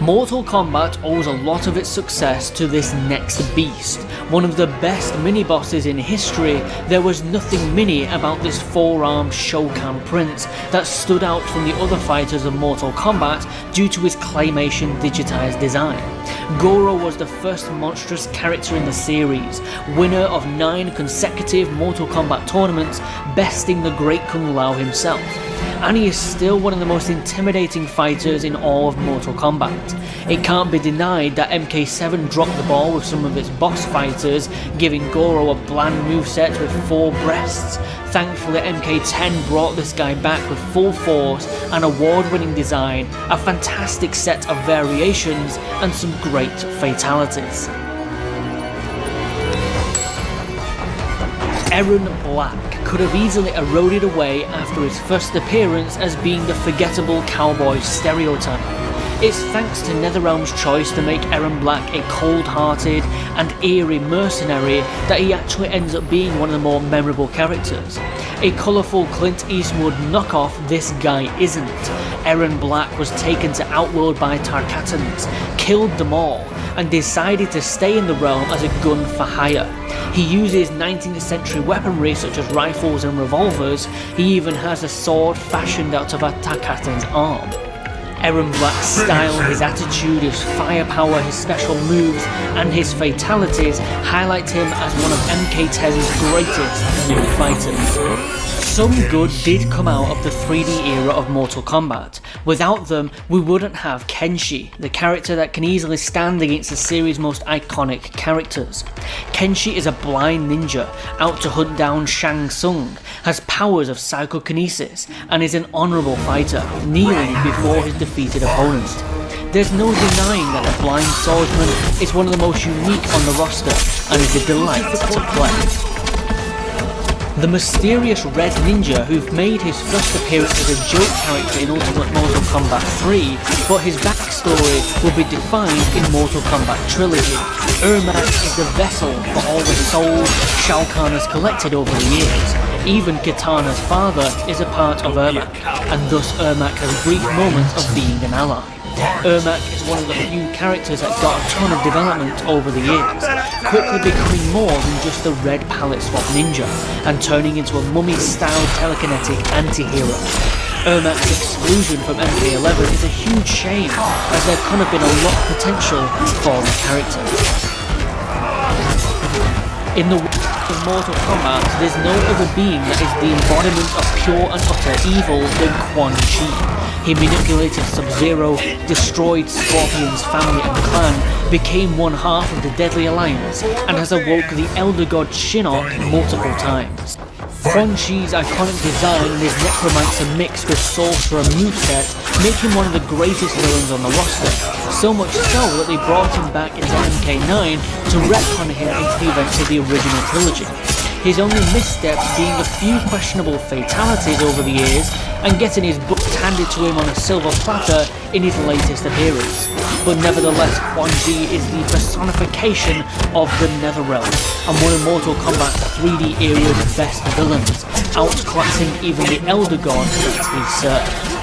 Mortal Kombat owes a lot of its success to this next beast. One of the best mini-bosses in history, there was nothing mini about this four-armed Shao Kahn prince that stood out from the other fighters of Mortal Kombat due to his claymation digitized design. Goro was the first monstrous character in the series, winner of 9 consecutive Mortal Kombat tournaments, besting the great Kung Lao himself. And he is still one of the most intimidating fighters in all of Mortal Kombat. It can't be denied that MK7 dropped the ball with some of its boss fighters, giving Goro a bland moveset with 4 breasts. Thankfully, MK10 brought this guy back with full force, an award-winning design, a fantastic set of variations, and some great fatalities. Erron Black could have easily eroded away after his first appearance as being the forgettable cowboy stereotype. It's thanks to NetherRealm's choice to make Erron Black a cold-hearted and eerie mercenary that he actually ends up being one of the more memorable characters. A colourful Clint Eastwood knockoff, this guy isn't. Erron Black was taken to Outworld by Tarkatans, killed them all, and decided to stay in the realm as a gun for hire. He uses 19th century weaponry such as rifles and revolvers. He even has a sword fashioned out of a Tarkatan's arm. Erron Black's style, his attitude, his firepower, his special moves, and his fatalities highlight him as one of MK10's greatest new fighters. Some good did come out of the 3D era of Mortal Kombat. Without them, we wouldn't have Kenshi, the character that can easily stand against the series' most iconic characters. Kenshi is a blind ninja, out to hunt down Shang Tsung, has powers of psychokinesis, and is an honourable fighter, kneeling before his defeated opponent. There's no denying that the blind swordsman is one of the most unique on the roster, and is a delight to play. The mysterious Red Ninja, who made his first appearance as a joke character in Ultimate Mortal Kombat 3, but his backstory will be defined in Mortal Kombat Trilogy. Ermac is the vessel for all the souls Shao Kahn has collected over the years. Even Kitana's father is a part of Ermac, and thus Ermac has brief moments of being an ally. Ermac is one of the few characters that got a ton of development over the years, quickly becoming more than just a red palette swap ninja, and turning into a mummy-style telekinetic anti-hero. Ermac's exclusion from MK11 is a huge shame, as there could have been a lot of potential for the character. In the world of Mortal Kombat, there's no other being that is the embodiment of pure and utter evil than Quan Chi. He manipulated Sub-Zero, destroyed Scorpion's family and clan, became one half of the Deadly Alliance, and has awoke the Elder God Shinnok multiple times. Quan Chi's iconic design and his necromancer mix with sorcerer moveset make him one of the greatest villains on the roster, so much so that they brought him back into MK9 to retcon him into the events of the original trilogy. His only missteps being a few questionable fatalities over the years and getting his butt handed to him on a silver platter in his latest appearance. But nevertheless, Quan Chi is the personification of the Netherrealm and one of Mortal Kombat's 3D era's best villains, outclassing even the Elder God that he served.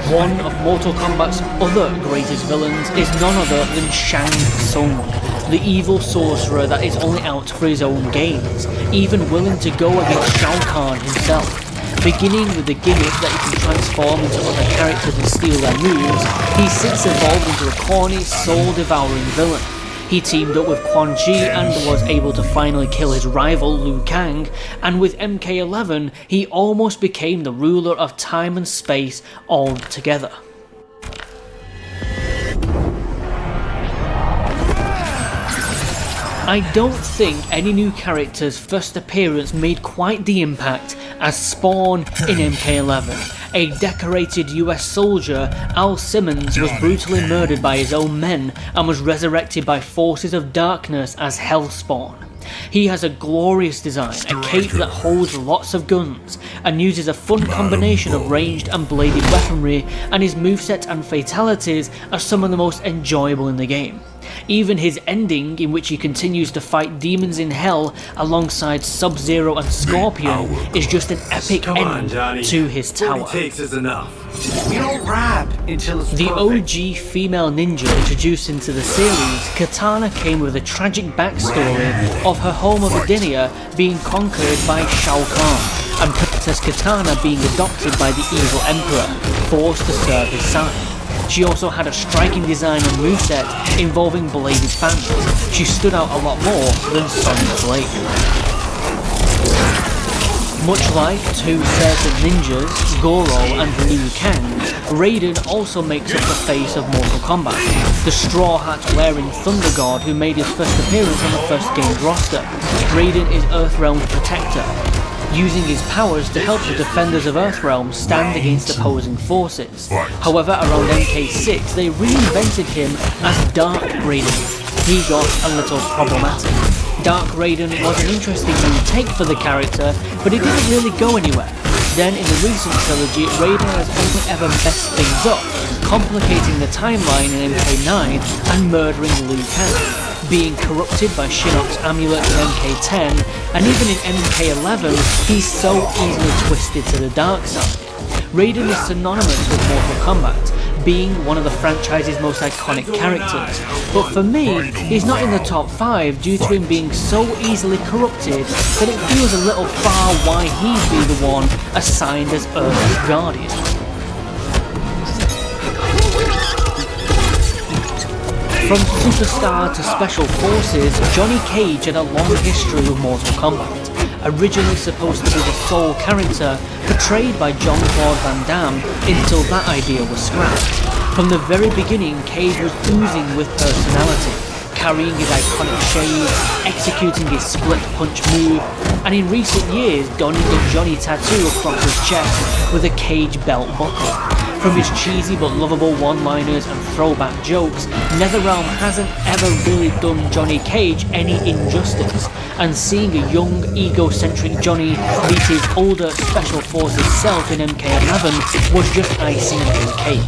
One of Mortal Kombat's other greatest villains is none other than Shang Tsung, the evil sorcerer that is only out for his own gains, even willing to go against Shao Kahn himself. Beginning with the gimmick that he can transform into other characters and steal their moves, he's since evolved into a corny, soul-devouring villain. He teamed up with Quan Chi and was able to finally kill his rival Liu Kang, and with MK11 he almost became the ruler of time and space altogether. I don't think any new character's first appearance made quite the impact as Spawn in MK11. A decorated US soldier, Al Simmons was brutally murdered by his own men and was resurrected by forces of darkness as Hellspawn. He has a glorious design, a cape that holds lots of guns, and uses a fun combination of ranged and bladed weaponry, and his moveset and fatalities are some of the most enjoyable in the game. Even his ending, in which he continues to fight demons in hell alongside Sub-Zero and Scorpion, is just an epic end to his tower. What it takes is enough. We don't rap until it's The perfect. OG female ninja introduced into the series, Katana came with a tragic backstory of her home of Edenia being conquered by Shao Kahn, and Princess Katana being adopted by the evil Emperor, forced to serve his side. She also had a striking design and moveset involving bladed fangs. She stood out a lot more than Sonya Blade. Much like two certain ninjas, Goro and Liu Kang, Raiden also makes up the face of Mortal Kombat, the straw hat wearing Thunder God who made his first appearance on the first game's roster. Raiden is Earthrealm's protector, using his powers to help the defenders of Earthrealm stand against opposing forces. However, around MK6 they reinvented him as Dark Raiden. He got a little problematic. Dark Raiden was an interesting new take for the character, but it didn't really go anywhere. Then in the recent trilogy, Raiden has only ever messed things up, complicating the timeline in MK9 and murdering Liu Kang. Being corrupted by Shinnok's amulet in MK10, and even in MK11, he's so easily twisted to the dark side. Raiden is synonymous with Mortal Kombat, being one of the franchise's most iconic characters, but for me, he's not in the top 5 due to him being so easily corrupted that it feels a little far why he'd be the one assigned as Earth's guardian. From superstar to special forces, Johnny Cage had a long history with Mortal Kombat. Originally supposed to be the sole character, portrayed by Jean-Claude Van Damme, until that idea was scrapped. From the very beginning, Cage was oozing with personality, carrying his iconic shades, executing his split punch move, and in recent years donning the Johnny tattoo across his chest with a Cage belt buckle. From his cheesy but lovable one-liners and throwback jokes, NetherRealm hasn't ever really done Johnny Cage any injustice, and seeing a young, egocentric Johnny meet his older Special Forces self in MK11 was just icing on the cake.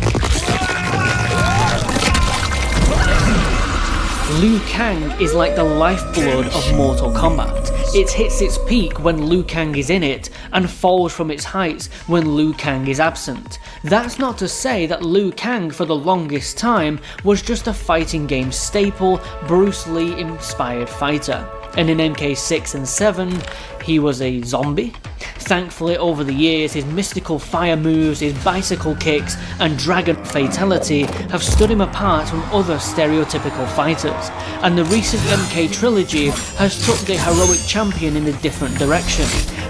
Liu Kang is like the lifeblood of Mortal Kombat. It hits its peak when Liu Kang is in it, and falls from its heights when Liu Kang is absent. That's not to say that Liu Kang for the longest time was just a fighting game staple, Bruce Lee inspired fighter. and in MK6 and 7 he was a zombie. Thankfully, over the years, his mystical fire moves, his bicycle kicks, and dragon fatality have stood him apart from other stereotypical fighters, and the recent MK trilogy has took the heroic champion in a different direction,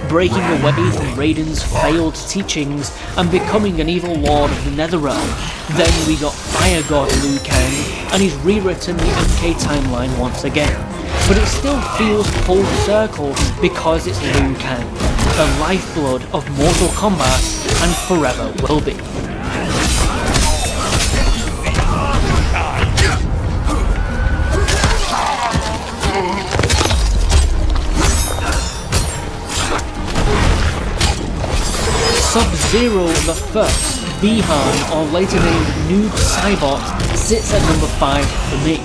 breaking away from Raiden's failed teachings and becoming an evil lord of the Netherrealm. Then we got Fire God Liu Kang, and he's rewritten the MK timeline once again. But it still feels full circle because it's Liu Kang, the lifeblood of Mortal Kombat, and forever will be. Sub-Zero the First, Bi-Han, or later named Noob Saibot, sits at number 5 for me.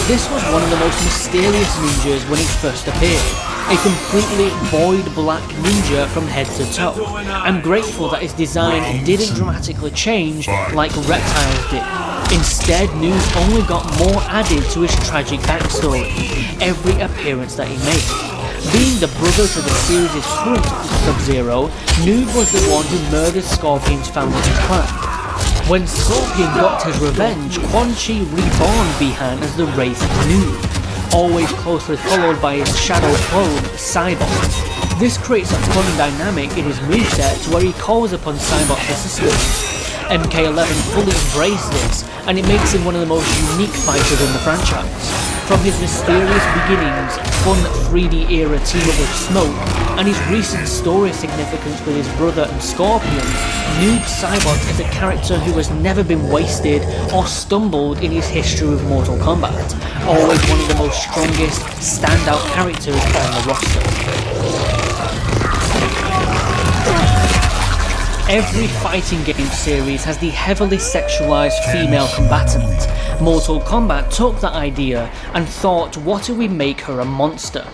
This was one of the most mysterious ninjas when he first appeared. A completely void black ninja from head to toe. I'm grateful that his design didn't dramatically change like Reptiles did. Instead, Noob only got more added to his tragic backstory, every appearance that he made. Being the brother to the series' current Sub-Zero, Noob was the one who murdered Scorpion's family and clan. When Scorpion got his revenge, Quan Chi reborn Bi-Han as the Wraith Noob, always closely followed by his shadow clone, Saibot. This creates a fun dynamic in his moveset where he calls upon Saibot's assistance. MK11 fully embraced this, and it makes him one of the most unique fighters in the franchise. From his mysterious beginnings, fun 3D era team-up with Smoke, and his recent story significance with his brother and Scorpion, Noob Saibot is a character who has never been wasted or stumbled in his history of Mortal Kombat, always one of the most strongest, standout characters on the roster. Every fighting game series has the heavily sexualized female combatant. Mortal Kombat took that idea and thought, what do we make her a monster?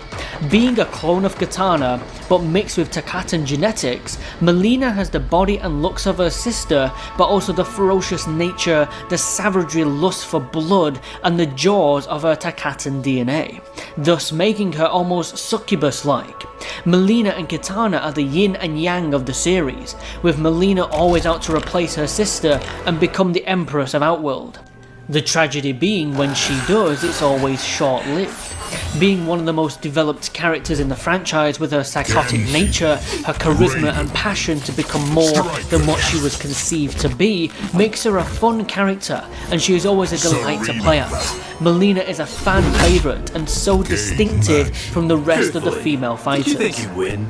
Being a clone of Katana, but mixed with Takatan genetics, Mileena has the body and looks of her sister, but also the ferocious nature, the savagery lust for blood, and the jaws of her Takatan DNA, thus making her almost succubus-like. Mileena and Katana are the yin and yang of the series, with Mileena always out to replace her sister and become the Empress of Outworld. The tragedy being, when she does, it's always short-lived. Being one of the most developed characters in the franchise with her psychotic nature, her charisma and passion to become more than what she was conceived to be, makes her a fun character, and she is always a delight to play as. Mileena is a fan favourite and so distinctive from the rest of the female fighters. Did you think you'd win?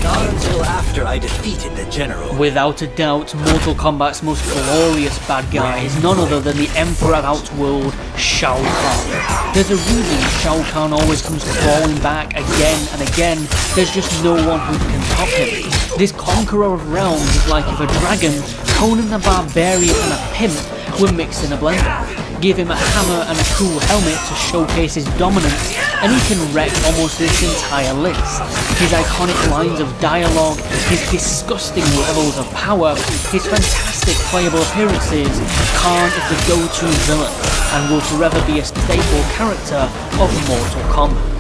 Not until after I defeated the general. Without a doubt, Mortal Kombat's most glorious bad guy is none other than the Emperor of Outworld, Shao Kahn. There's a reason Shao Kahn always comes crawling back again and again. There's just no one who can top him. This conqueror of realms is like if a dragon, Conan the Barbarian and a pimp were mixed in a blender. Give him a hammer and a cool helmet to showcase his dominance, and he can wreck almost this entire list. His iconic lines of dialogue, his disgusting levels of power, his fantastic playable appearances, Kahn is the go-to villain, and will forever be a staple character of Mortal Kombat.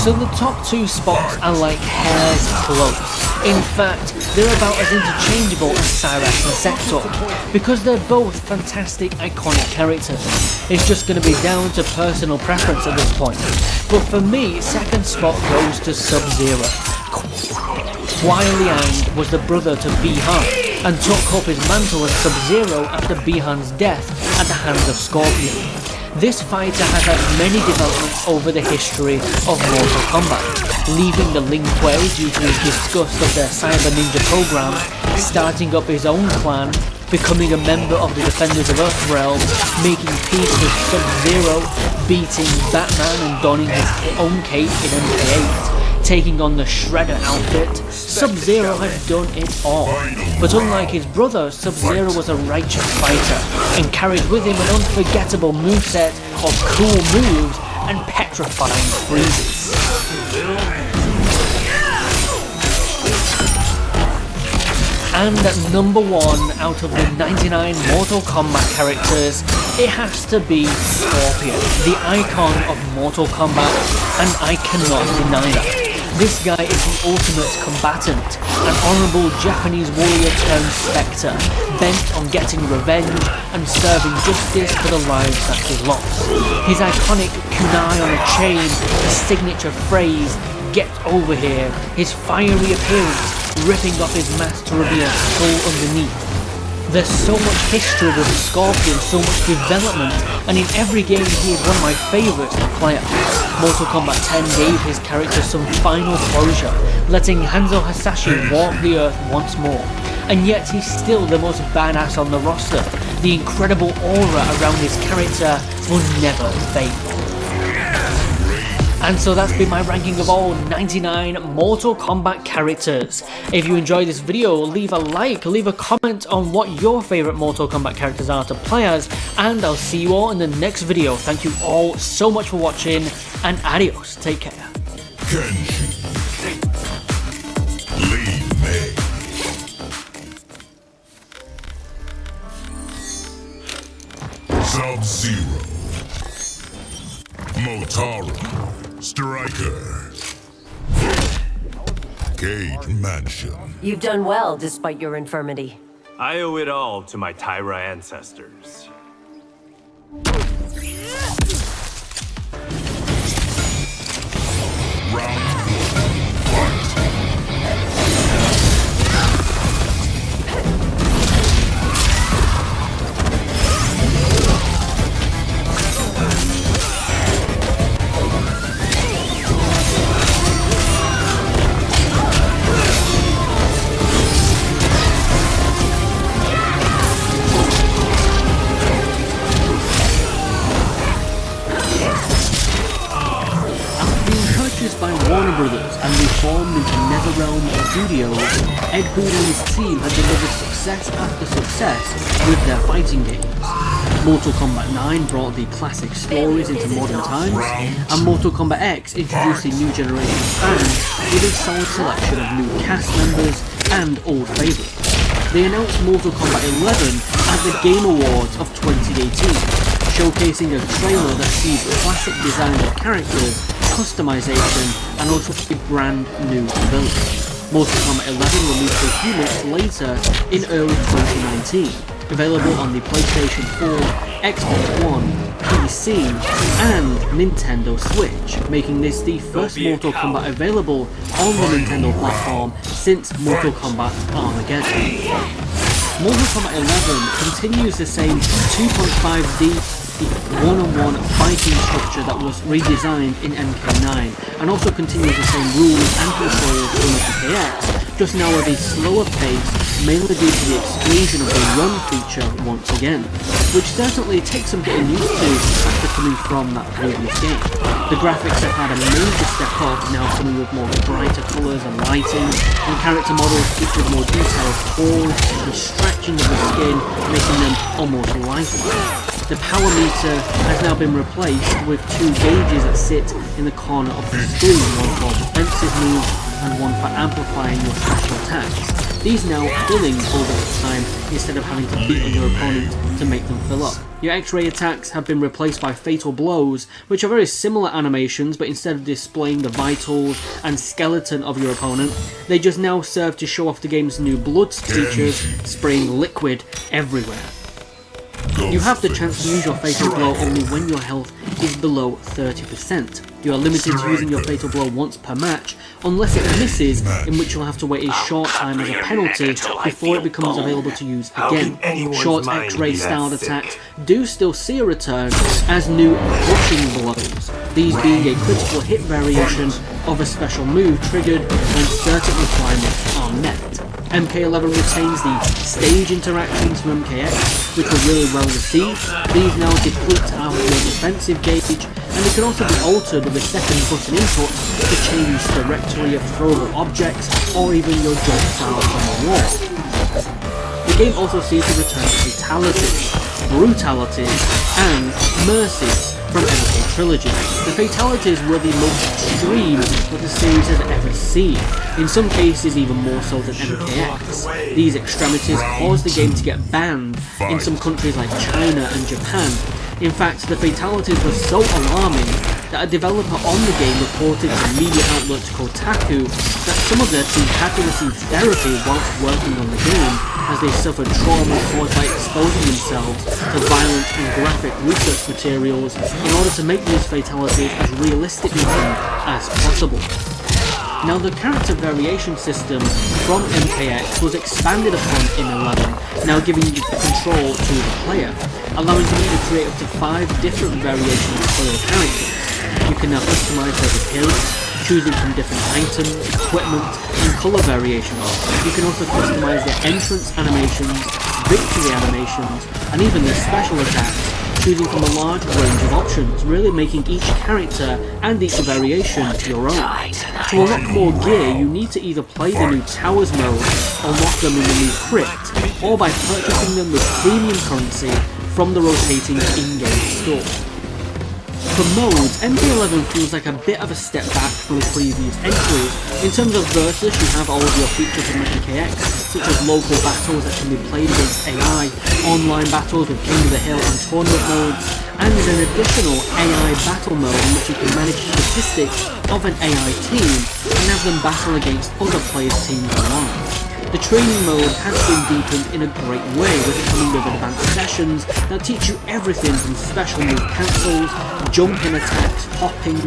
So the top two spots are like hairs close. In fact, they're about as interchangeable as Cyrax and Sector, because they're both fantastic, iconic characters. It's just going to be down to personal preference at this point. But for me, second spot goes to Sub-Zero. Kuai Liang was the brother to Bi-Han, and took up his mantle as Sub-Zero after Bi-Han's death at the hands of Scorpion. This fighter has had many developments over the history of Mortal Kombat, leaving the Lin Kuei due to his disgust of their Cyber Ninja program, starting up his own clan, becoming a member of the Defenders of Earthrealm, making peace with Sub-Zero, beating Batman and donning his own cape in MK8, taking on the Shredder outfit. Sub-Zero has done it all. But unlike his brother, Sub-Zero was a righteous fighter, and carried with him an unforgettable moveset of cool moves and petrifying freezes. And at number 1 out of the 99 Mortal Kombat characters, it has to be Scorpion, the icon of Mortal Kombat, and I cannot deny that. This guy is the ultimate combatant, an honourable Japanese warrior turned spectre, bent on getting revenge and serving justice for the lives that he lost. His iconic kunai on a chain, his signature phrase, "Get over here," his fiery appearance, ripping off his mask to reveal a skull underneath. There's so much history with Scorpion, so much development, and in every game he is one of my favourites to play at. Mortal Kombat 10 gave his character some final closure, letting Hanzo Hasashi walk the earth once more. And yet he's still the most badass on the roster. The incredible aura around his character will never fade. And so that's been my ranking of all 99 Mortal Kombat characters. If you enjoyed this video, leave a like, leave a comment on what your favourite Mortal Kombat characters are to play as, and I'll see you all in the next video. Thank you all so much for watching, and adios, take care. Kenshi. Lee Mei. Sub-Zero. Motaro. Striker. Cage Mansion. You've done well despite your infirmity. I owe it all to my Tyra ancestors. Round 1. Fight. By Warner Brothers and reformed into NetherRealm Studios, Ed Boon and his team had delivered success after success with their fighting games. Mortal Kombat 9 brought the classic stories into modern times, and Mortal Kombat X introduced a new generation of fans with a solid selection of new cast members and old favourites. They announced Mortal Kombat 11 at the Game Awards of 2018, showcasing a trailer that sees classic design of characters, customization, and also a brand new ability. Mortal Kombat 11 released a few months later in early 2019, available on the PlayStation 4, Xbox One, PC, and Nintendo Switch, making this the first Mortal Kombat available on the Nintendo platform since Mortal Kombat Armageddon. Mortal Kombat 11 continues the same 2.5D one-on-one fighting structure that was redesigned in MK9, and also continues the same rules and controls from MKX, just now at a slower pace, mainly due to the exclusion of the run feature once again, which certainly takes some getting used to after coming from that previous game. The graphics have had a major step up, now coming with more brighter colours and lighting, and character models feature more detailed pores and stretching of the skin, making them almost lifelike. The power meter has now been replaced with 2 gauges that sit in the corner of the screen, one for defensive moves and one for amplifying your special attacks. These now filling over time instead of having to beat on your opponent to make them fill up. Your X-ray attacks have been replaced by fatal blows, which are very similar animations, but instead of displaying the vitals and skeleton of your opponent, they just now serve to show off the game's new blood features, spraying liquid everywhere. You have the chance to use your fatal blow only when your health is below 30%. You are limited to using your fatal blow once per match, unless it misses, in which you'll have to wait a short time as a penalty before it becomes available to use again. Short X-ray styled attacks do still see a return as new crushing blows, these being a critical hit variation of a special move triggered when certain requirements are met. MK11 retains the stage interactions from MKX, which were really well received. These now deplete out your defensive gauge, and they can also be altered with a second button input to change the trajectory of throwable objects, or even your jump style from the wall. The game also sees the return of fatalities, brutalities, and mercies from MK Trilogy. The fatalities were the most extreme that the series has ever seen, in some cases even more so than MKX. These extremities caused the game to get banned in some countries like China and Japan. In fact, the fatalities were so alarming that a developer on the game reported to media outlet Kotaku that some of their team had to receive therapy whilst working on the game, as they suffered trauma caused by exposing themselves to violent and graphic research materials in order to make these fatalities as realistic looking as possible. Now, the character variation system from MKX was expanded upon in 11, now giving you control to the player, allowing you to create up to 5 different variations for your characters. You can now customize their appearance, choosing from different items, equipment, and colour variations. You can also customize their entrance animations, victory animations, and even their special attacks, choosing from a large range of options, really making each character and each variation your own. To unlock more gear, you need to either play the new Towers mode, unlock them in the new Crypt, or by purchasing them with premium currency from the rotating in-game store. For modes, MK11 feels like a bit of a step back from the previous entries. In terms of Versus, you have all of your features from MKX, such as local battles that can be played against AI, online battles with King of the Hill and tournament modes, and there's an additional AI battle mode in which you can manage statistics of an AI team and have them battle against other players' teams online. The training mode has been deepened in a great way, with it coming with advanced sessions that teach you everything from special move cancels, jumping attacks, hopping,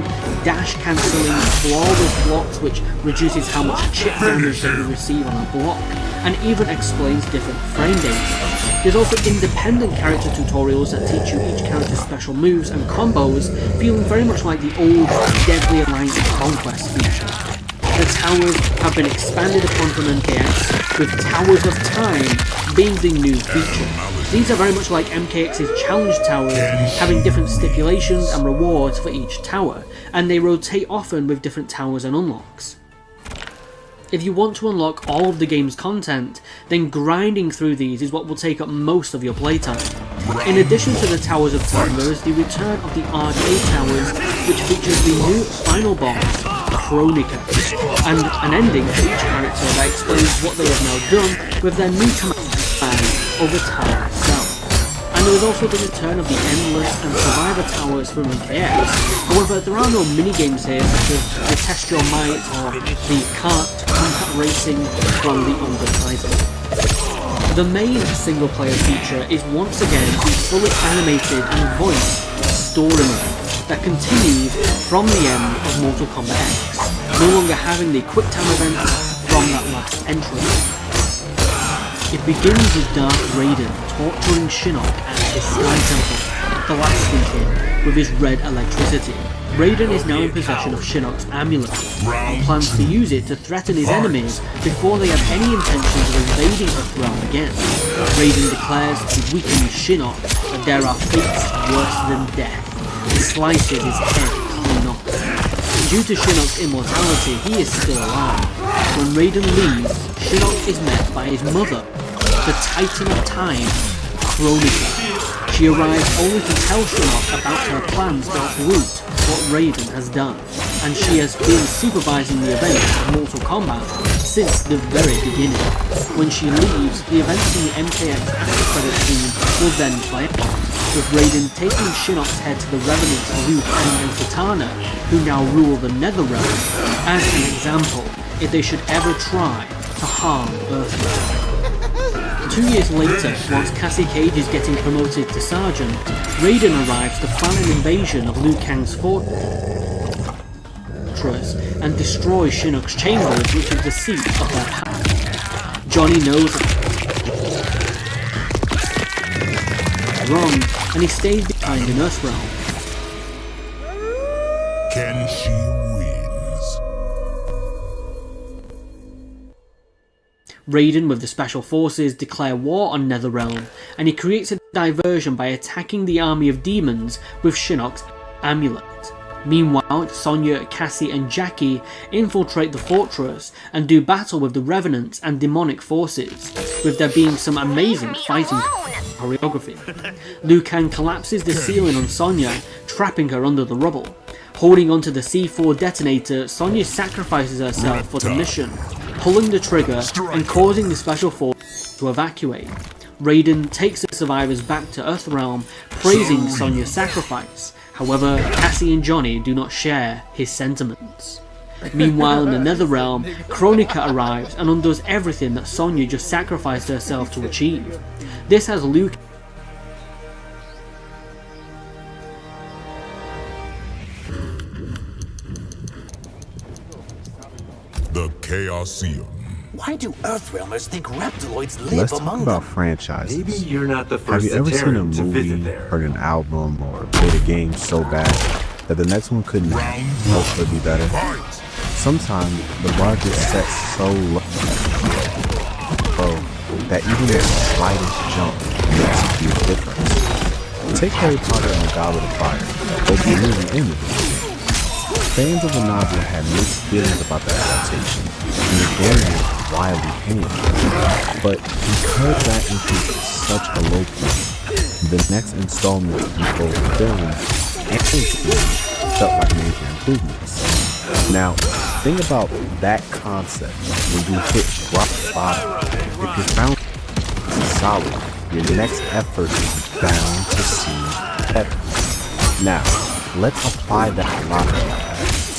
dash cancelling, flawless blocks which reduces how much chip damage that you receive on a block, and even explains different frame dates. There's also independent character tutorials that teach you each character's special moves and combos, feeling very much like the old Deadly Alliance Conquest feature. The towers have been expanded upon from MKX, with Towers of Time being the new feature. These are very much like MKX's challenge towers, having different stipulations and rewards for each tower, and they rotate often with different towers and unlocks. If you want to unlock all of the game's content, then grinding through these is what will take up most of your playtime. In addition to the Towers of Time, there is the return of the Arcade Towers, which features the new final boss, Kronika, and an ending for each character that explains what they have now done with their new command over time itself. And there is also the return of the Endless and Survivor Towers from MKX. However, there are no minigames here, such as the Test Your Might or the Kart Combat Racing from the older title. The main single-player feature is once again the fully animated and voiced story mode that continues from the end of Mortal Kombat X, no longer having the quick time events from that last entry. It begins with Darth Raiden torturing Shinnok at his Sky Temple, blasting him with his red electricity. Raiden is now in possession of Shinnok's amulet, and plans to use it to threaten his enemies before they have any intentions of invading Earth realm again. Raiden declares to weaken Shinnok that there are fates worse than death, and slices his head clean off. Due to Shinnok's immortality, he is still alive. When Raiden leaves, Shinnok is met by his mother, the Titan of Time, Kronika. She arrives only to tell Shinnok about her plans to uproot what Raiden has done, and she has been supervising the events of Mortal Kombat since the very beginning. When she leaves, the events in the MKX after credit scene will then play out, with Raiden taking Shinnok's head to the revenants Liu Kang and Kitana, who now rule the Netherrealm, as an example if they should ever try to harm Earthrealm. 2 years later, whilst Cassie Cage is getting promoted to Sergeant, Raiden arrives to plan an invasion of Liu Kang's fortress and destroy Shinnok's chambers, which is the seat of their power. Johnny knows wrong, and he stays behind in Earthrealm. Kenshi wins. Raiden with the Special Forces declare war on Netherrealm, and he creates a diversion by attacking the army of demons with Shinnok's amulet. Meanwhile, Sonya, Cassie and Jackie infiltrate the fortress and do battle with the Revenants and demonic forces, with there being some amazing fighting choreography. Liu Kang collapses the ceiling on Sonya, trapping her under the rubble. Holding onto the C4 detonator, Sonya sacrifices herself for the mission, pulling the trigger and causing the special force to evacuate. Raiden takes the survivors back to Earthrealm, praising Sonya's sacrifice. However, Cassie and Johnny do not share his sentiments. Meanwhile, in the Netherrealm, Kronika arrives and undoes everything that Sonya just sacrificed herself to achieve. This has Liu The Chaosium. Why do Earthrealmers think Reptiloids live Let's talk among about them? franchises. Maybe you're not the Have first you ever seen a Terran to movie, visit there. heard an album, or played a game so bad that the next one couldn't hopefully be better? Sometimes the bar gets set so low that even the slightest jump makes a huge difference. Take Harry Potter and the Goblet of Fire, both the movie and the video. Fans of the novel had mixed feelings about the adaptation, and the game was wildly panned. But because that entry is such a low point, the next installment in both film and game felt like major improvements. Now, think about that concept when you hit rock bottom. If your foundation is solid, your next effort is bound to seem better. Now, let's apply that logic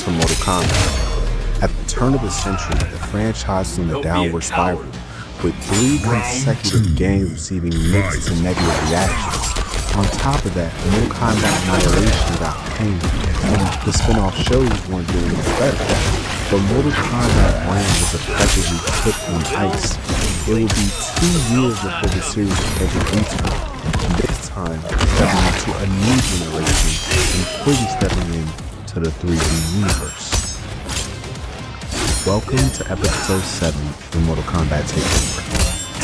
to Mortal Kombat. At the turn of the century, the franchise was in a downward spiral, with 3 consecutive games receiving mixed to negative reactions. On top of that, Mortal Kombat Annihilation got panned, and the spin-off shows weren't doing much better. The Mortal Kombat brand was effectively put on ice. It would be 2 years before the series was ever return. This time, stepping into a new generation and fully stepping into the 3D universe. Welcome to episode 7 of Mortal Kombat Takeover.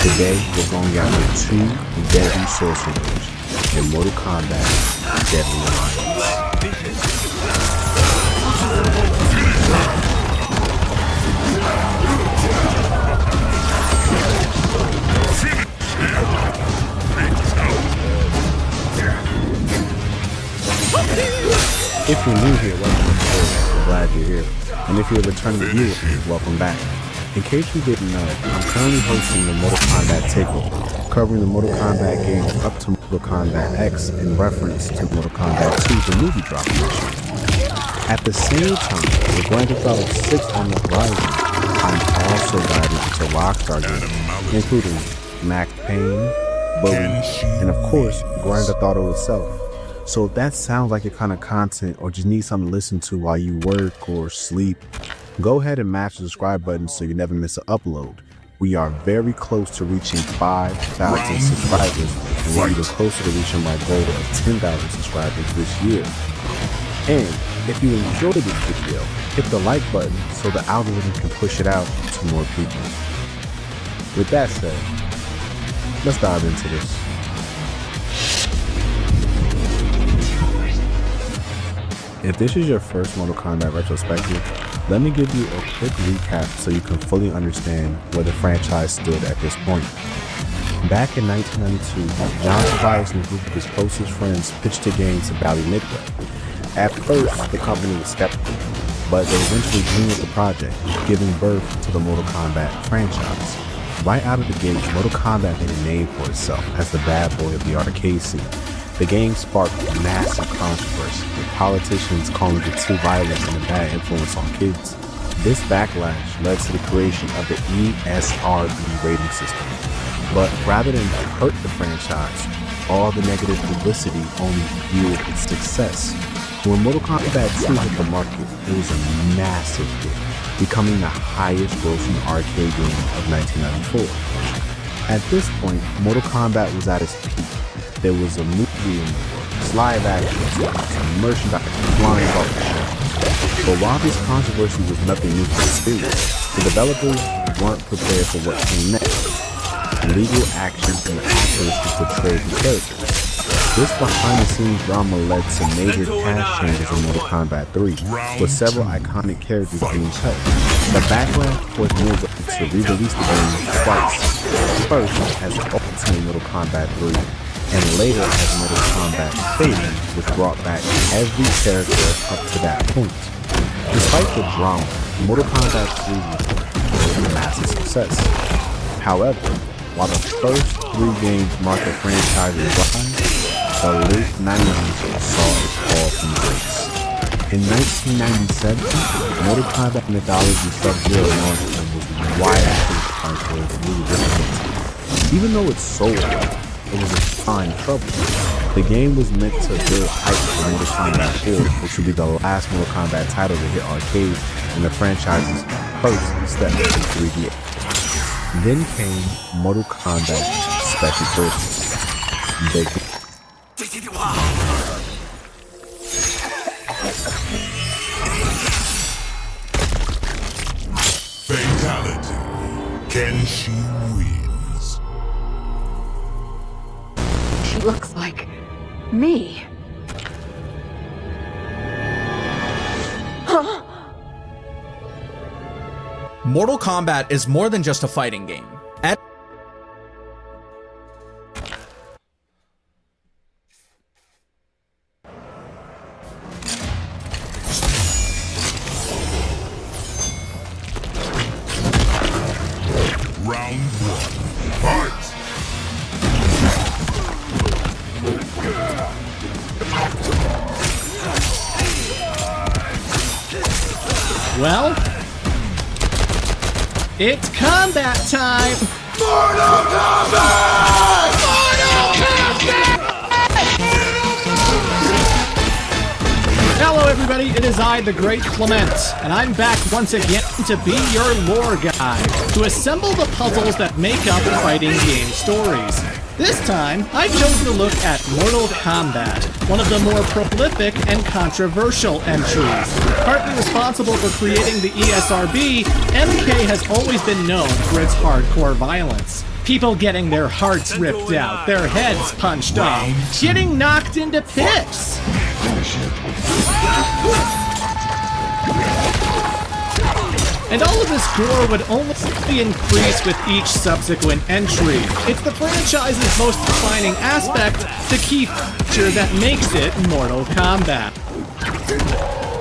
Today, we're going after 2 deadly sorcerers in Mortal Kombat Deadly Alliance. If you're new here, welcome to the show. We're glad you're here. And if you're a returning viewer, welcome back. In case you didn't know, I'm currently hosting the Mortal Kombat Takeover, covering the Mortal Kombat games up to Mortal Kombat X in reference to Mortal Kombat 2, the movie drop this year. At the same time, with Grand Theft Auto 6 on the horizon, I'm also diving into Rockstar games, including Max Payne, Bully, and of course, Grand Theft Auto itself. So if that sounds like your kind of content or just need something to listen to while you work or sleep, go ahead and mash the subscribe button so you never miss an upload. We are very close to reaching 5,000 subscribers, and we're even closer to reaching my goal of 10,000 subscribers this year. And if you enjoyed this video, hit the like button so the algorithm can push it out to more people. With that said, let's dive into this. If this is your first Mortal Kombat retrospective, let me give you a quick recap so you can fully understand where the franchise stood at this point. Back in 1992, John Tobias and a group of his closest friends pitched a game to Bally Midway. At first, the company was skeptical, but they eventually dreamed of the project, giving birth to the Mortal Kombat franchise. Right out of the gate, Mortal Kombat made a name for itself as the bad boy of the arcade scene. The game sparked massive controversy, with politicians calling it too violent and a bad influence on kids. This backlash led to the creation of the ESRB rating system. But rather than hurt the franchise, all the negative publicity only fueled its success. When Mortal Kombat 2 hit the market, it was a massive hit, becoming the highest grossing arcade game of 1994. At this point, Mortal Kombat was at its peak. There was a movie in the works, live action series, merchandise flying off the shelves. But while this controversy was nothing new for the studio, the developers weren't prepared for what came next. Legal action from the actors who portrayed the characters. This behind-the-scenes drama led to major cast changes in Mortal Kombat 3, with several iconic characters being cut. The backlash forced Mills to re-release the game twice. First, as Ultimate Mortal Kombat 3, and later as Mortal Kombat faded, which brought back every character up to that point. Despite the drama, Mortal Kombat 3 was a massive success. However, while the first 3 games marked the franchise's rise, the late 90s saw it fall from grace. In 1997, Mortal Kombat Mythology Sub-Zero launched and was widely criticized for its new difficulty. Even though it sold well, it was a fine trouble. The game was meant to build hype for Mortal Kombat 4, which would be the last Mortal Kombat title to hit arcades and the franchise's first step into 3D. Then came Mortal Kombat Special Forces. Fatality. Kenshi wins. She looks like me. Huh? Mortal Kombat is more than just a fighting game. Round 1. Fight! Well, it's combat time! Mortal Kombat! Mortal Kombat! Hello everybody, it is I, the Great Clement, and I'm back once again to be your lore guide, to assemble the puzzles that make up fighting game stories. This time, I chose to look at Mortal Kombat, one of the more prolific and controversial entries. Partly responsible for creating the ESRB, MK has always been known for its hardcore violence. People getting their hearts ripped out, their heads punched off, getting knocked into pits. And all of this gore would only increase with each subsequent entry. It's the franchise's most defining aspect, the key feature that makes it Mortal Kombat.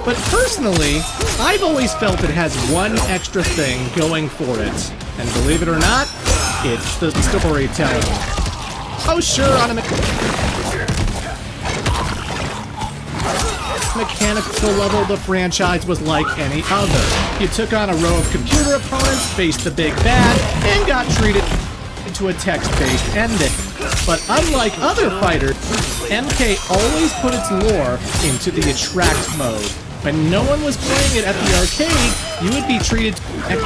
But personally, I've always felt it has one extra thing going for it. And believe it or not, it's the storytelling. Oh sure, on a mechanical level, the franchise was like any other. You took on a row of computer opponents, faced the big bad, and got treated to a text-based ending. But unlike other fighters, MK always put its lore into the attract mode. When no one was playing it at the arcade, you would be treated to an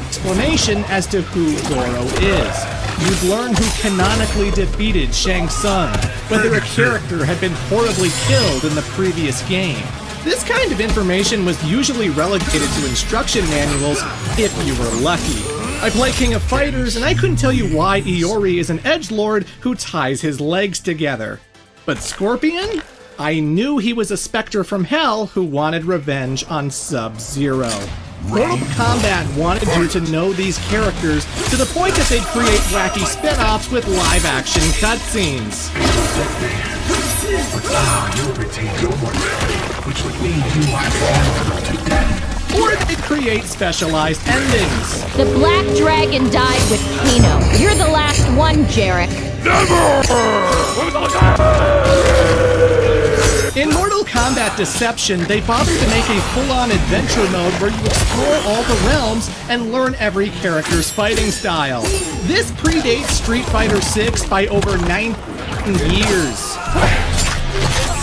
explanation as to who Goro is. You'd learn who canonically defeated Shang Tsung, whether a character had been horribly killed in the previous game. This kind of information was usually relegated to instruction manuals if you were lucky. I play King of Fighters, and I couldn't tell you why Iori is an edgelord who ties his legs together. But Scorpion? I knew he was a specter from hell who wanted revenge on Sub-Zero. Mortal Kombat wanted you to know these characters to the point that they'd create wacky spin-offs with live-action cutscenes. Or they'd create specialized endings. The Black Dragon died with Kano. You're the last one, Jarek. In Mortal Kombat Deception, they bothered to make a full-on adventure mode where you explore all the realms and learn every character's fighting style. This predates Street Fighter VI by over 9 years.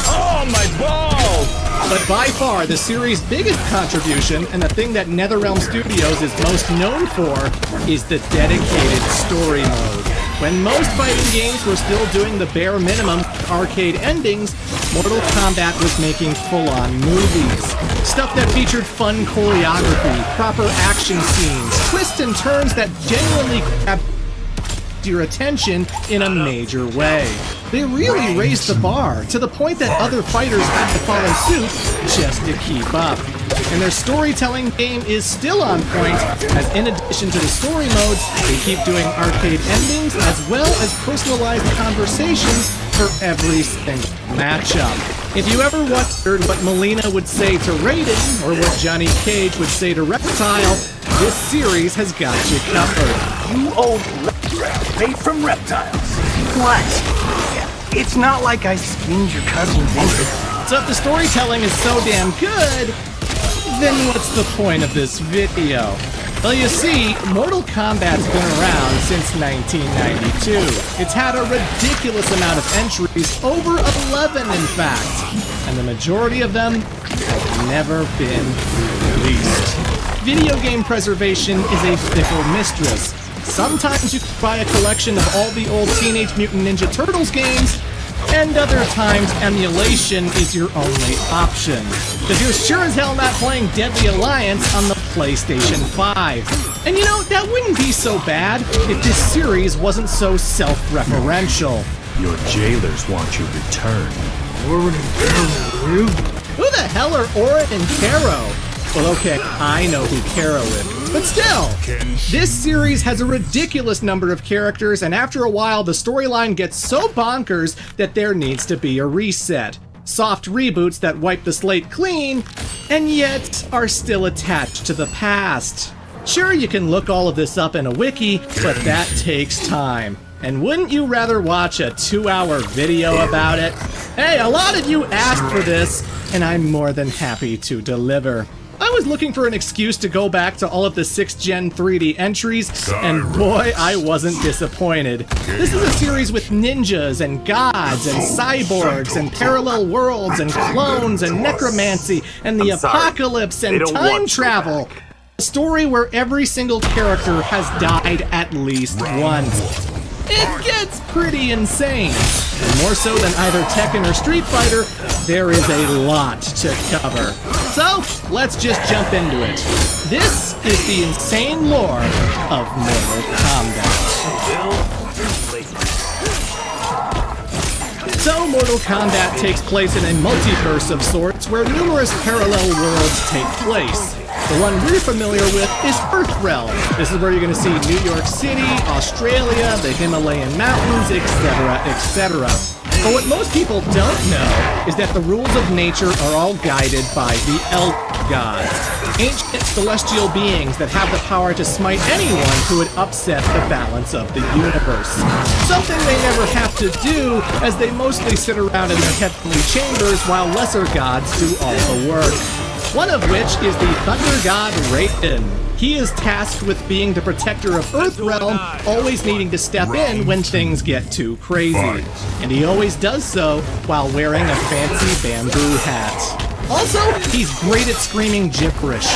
Oh, my balls! But by far, the series' biggest contribution, and the thing that NetherRealm Studios is most known for, is the dedicated story mode. When most fighting games were still doing the bare minimum arcade endings, Mortal Kombat was making full-on movies. Stuff that featured fun choreography, proper action scenes, twists and turns that genuinely grabbed your attention in a major way. They really raised the bar to the point that other fighters had to follow suit just to keep up. And their storytelling game is still on point, as in addition to the story modes, they keep doing arcade endings as well as personalized conversations for every single matchup. If you ever wondered what Melina would say to Raiden, or what Johnny Cage would say to Reptile, this series has got you covered. You old made from reptiles. What? It's not like I schemed your cousin Vincent. So if the storytelling is so damn good, then what's the point of this video? Well, you see, Mortal Kombat's been around since 1992. It's had a ridiculous amount of entries, over 11 in fact, and the majority of them have never been released. Video game preservation is a fickle mistress. Sometimes you can buy a collection of all the old Teenage Mutant Ninja Turtles games, and other times emulation is your only option. Because you're sure as hell not playing Deadly Alliance on the PlayStation 5. And you know, that wouldn't be so bad if this series wasn't so self-referential. Your jailers want you returned. Who the hell are Orin and Karo? Well, okay, I know who Karo is, but still, this series has a ridiculous number of characters, and after a while, the storyline gets so bonkers that there needs to be a reset. Soft reboots that wipe the slate clean, and yet are still attached to the past. Sure, you can look all of this up in a wiki, but that takes time. And wouldn't you rather watch a 2-hour video about it? Hey, a lot of you asked for this, and I'm more than happy to deliver. I was looking for an excuse to go back to all of the 6th Gen 3D entries, and boy, I wasn't disappointed. This is a series with ninjas and gods and cyborgs and parallel worlds and clones and necromancy and the apocalypse and time travel. A story where every single character has died at least once. It gets pretty insane. And more so than either Tekken or Street Fighter, there is a lot to cover. So, let's just jump into it. This is the insane lore of Mortal Kombat. So, Mortal Kombat takes place in a multiverse of sorts where numerous parallel worlds take place. The one we're familiar with is Earthrealm. This is where you're going to see New York City, Australia, the Himalayan mountains, etc., etc. But what most people don't know is that the rules of nature are all guided by the Elder Gods, ancient celestial beings that have the power to smite anyone who would upset the balance of the universe. Something they never have to do, as they mostly sit around in their heavenly chambers while lesser gods do all the work. One of which is the Thunder God Raiden. He is tasked with being the protector of Earthrealm, always needing to step in when things get too crazy. And he always does so while wearing a fancy bamboo hat. Also, he's great at screaming gibberish.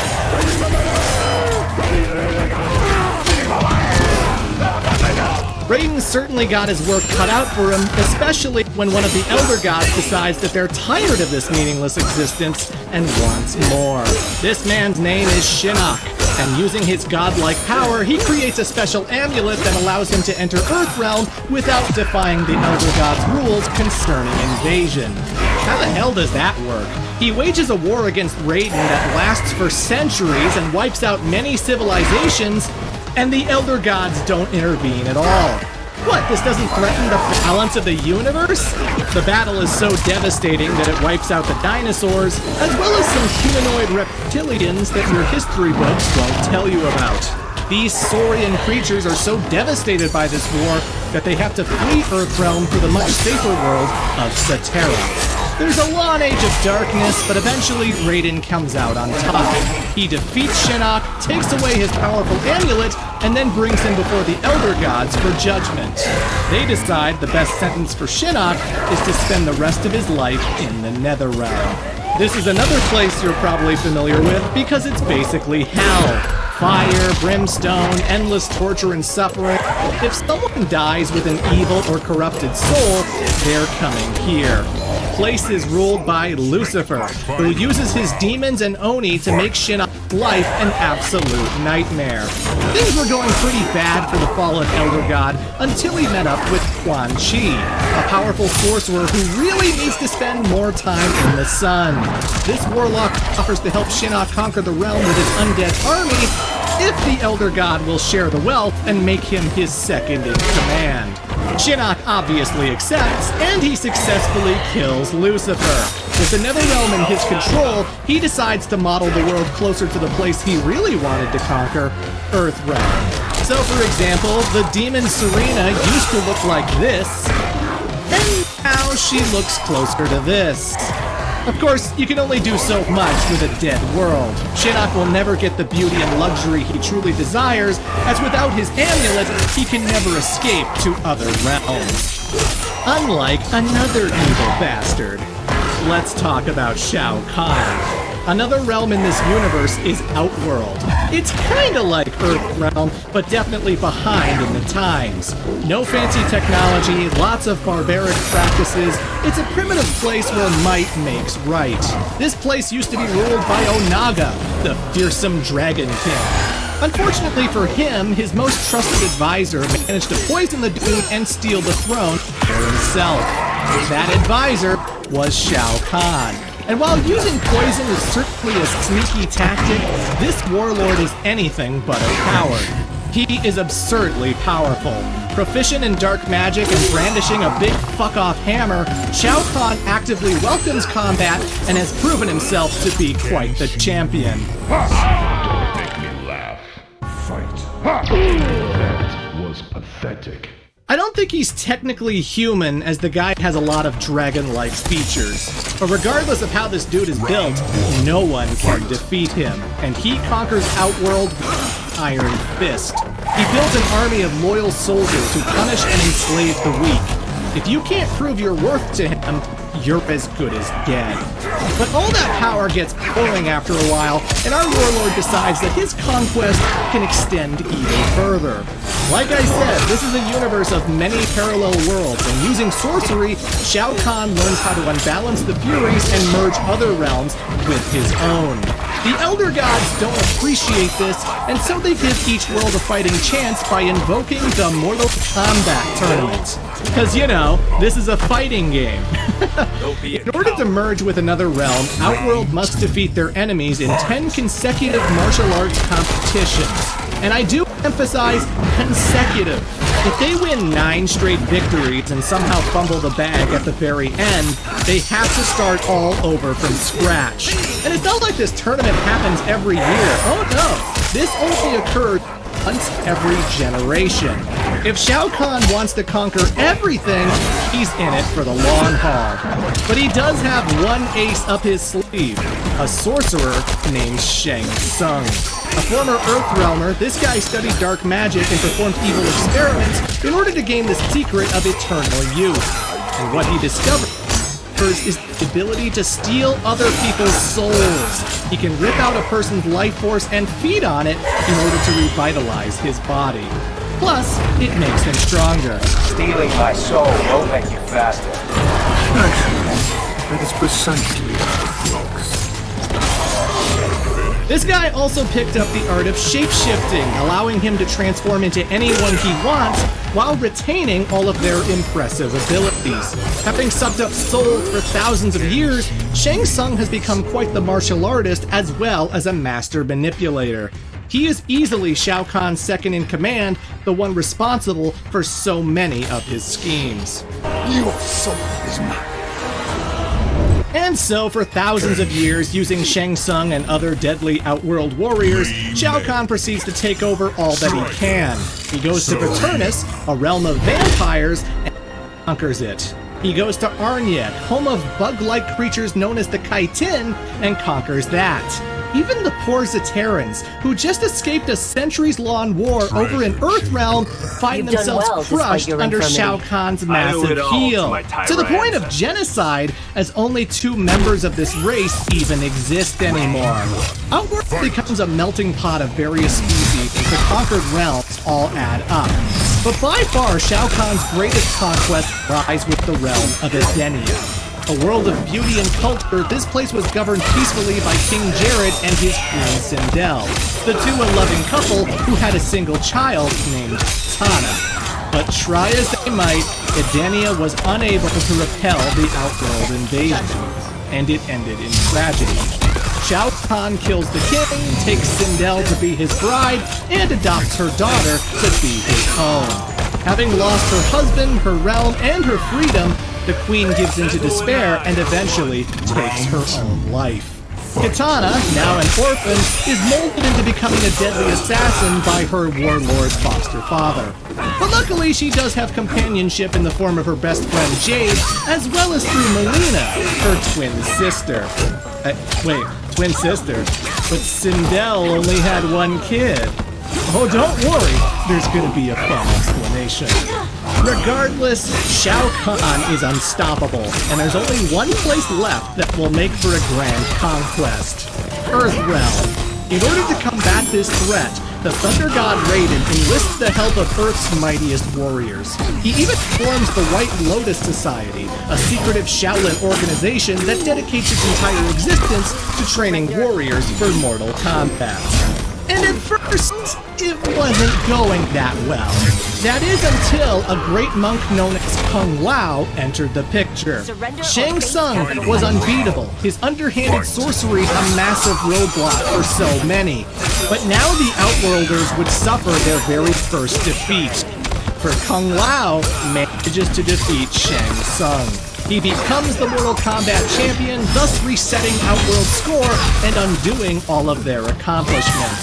Raiden certainly got his work cut out for him, especially when one of the Elder Gods decides that they're tired of this meaningless existence and wants more. This man's name is Shinnok, and using his godlike power, he creates a special amulet that allows him to enter Earthrealm without defying the Elder God's rules concerning invasion. How the hell does that work? He wages a war against Raiden that lasts for centuries and wipes out many civilizations, and the Elder Gods don't intervene at all. What, this doesn't threaten the balance of the universe? The battle is so devastating that it wipes out the dinosaurs, as well as some humanoid reptilians that your history books won't tell you about. These saurian creatures are so devastated by this war that they have to flee Earthrealm for the much safer world of Saterra. There's a long age of darkness, but eventually Raiden comes out on top. He defeats Shinnok, takes away his powerful amulet, and then brings him before the Elder Gods for judgment. They decide the best sentence for Shinnok is to spend the rest of his life in the Netherrealm. This is another place you're probably familiar with because it's basically hell. Fire, brimstone, endless torture and suffering. If someone dies with an evil or corrupted soul, they're coming here. The place is ruled by Lucifer, who uses his demons and Oni to make Shinnok life an absolute nightmare. Things were going pretty bad for the fallen Elder God until he met up with Quan Chi, a powerful sorcerer who really needs to spend more time in the sun. This warlock offers to help Shinnok conquer the realm with his undead army if the Elder God will share the wealth and make him his second in command. Shinnok obviously accepts, and he successfully kills Lucifer. With the Netherrealm in his control, he decides to model the world closer to the place he really wanted to conquer, Earthrealm. So for example, the demon Serena used to look like this, and now she looks closer to this. Of course, you can only do so much with a dead world. Shinnok will never get the beauty and luxury he truly desires, as without his amulet, he can never escape to other realms. Unlike another evil bastard. Let's talk about Shao Kahn. Another realm in this universe is Outworld. It's kinda like Earthrealm, but definitely behind in the times. No fancy technology, lots of barbaric practices. It's a primitive place where might makes right. This place used to be ruled by Onaga, the fearsome Dragon King. Unfortunately for him, his most trusted advisor managed to poison the dude and steal the throne for himself. That advisor was Shao Kahn. And while using poison is certainly a sneaky tactic, this warlord is anything but a coward. He is absurdly powerful. Proficient in dark magic and brandishing a big fuck-off hammer, Shao Kahn actively welcomes combat and has proven himself to be quite the champion. Don't make me laugh. Fight. That was pathetic. I don't think he's technically human, as the guy has a lot of dragon-like features. But regardless of how this dude is built, no one can defeat him, and he conquers Outworld with Iron Fist. He builds an army of loyal soldiers who punish and enslave the weak. If you can't prove your worth to him, you're as good as dead. But all that power gets boring after a while, and our warlord decides that his conquest can extend even further. Like I said, this is a universe of many parallel worlds, and using sorcery, Shao Kahn learns how to unbalance the Furies and merge other realms with his own. The Elder Gods don't appreciate this, and so they give each world a fighting chance by invoking the Mortal Kombat Tournament. Because, you know, this is a fighting game. In order to merge with another realm, Outworld must defeat their enemies in 10 consecutive martial arts competitions. And I do emphasize consecutive. If they win 9 straight victories and somehow fumble the bag at the very end, they have to start all over from scratch. And it's not like this tournament happens every year. Oh no, this only occurred once every generation. If Shao Kahn wants to conquer everything, he's in it for the long haul. But he does have one ace up his sleeve, a sorcerer named Shang Tsung. A former Earthrealmer, this guy studied dark magic and performed evil experiments in order to gain the secret of eternal youth. And what he discovered is the ability to steal other people's souls. He can rip out a person's life force and feed on it in order to revitalize his body. Plus, it makes him stronger. Stealing my soul won't make you faster. That is precisely how it works. This guy also picked up the art of shape-shifting, allowing him to transform into anyone he wants while retaining all of their impressive abilities. Having sucked up souls for thousands of years, Shang Tsung has become quite the martial artist as well as a master manipulator. He is easily Shao Kahn's second in command, the one responsible for so many of his schemes. Your soul is mine. And so, for thousands of years, using Shang Tsung and other deadly Outworld warriors, Shao Kahn proceeds to take over all that he can. He goes to Paternus, a realm of vampires, and conquers it. He goes to Arnyek, home of bug-like creatures known as the Kaitin, and conquers that. Even the poor Zaterans, who just escaped a centuries-long war over in Earthrealm, find themselves crushed under Shao Kahn's massive heel, to the point of genocide, as only 2 members of this race even exist anymore. Outworld becomes a melting pot of various species as the conquered realms all add up. But by far, Shao Kahn's greatest conquest lies with the realm of Edenia. A world of beauty and culture, this place was governed peacefully by King Jared and his queen Sindel, the two a loving couple who had a single child named Tana. But try as they might, Edenia was unable to repel the Outworld invasion, and it ended in tragedy. Shao Kahn kills the king, takes Sindel to be his bride, and adopts her daughter to be his own. Having lost her husband, her realm, and her freedom, the queen gives into despair and eventually takes her own life. Kitana, now an orphan, is molded into becoming a deadly assassin by her warlord foster father. But luckily, she does have companionship in the form of her best friend Jade, as well as through Melina, her twin sister. Wait, twin sister? But Sindel only had one kid. Oh, don't worry, there's gonna be a fun explanation. Regardless, Shao Kahn is unstoppable, and there's only one place left that will make for a grand conquest: Earthrealm. In order to combat this threat, the Thunder God Raiden enlists the help of Earth's mightiest warriors. He even forms the White Lotus Society, a secretive Shaolin organization that dedicates its entire existence to training warriors for Mortal Kombat. And at first, it wasn't going that well. That is until a great monk known as Kung Lao entered the picture. Shang Tsung was unbeatable, his underhanded sorcery a massive roadblock for so many. But now the Outworlders would suffer their very first defeat. For Kung Lao manages to defeat Shang Tsung. He becomes the Mortal Kombat champion, thus resetting Outworld's score and undoing all of their accomplishments.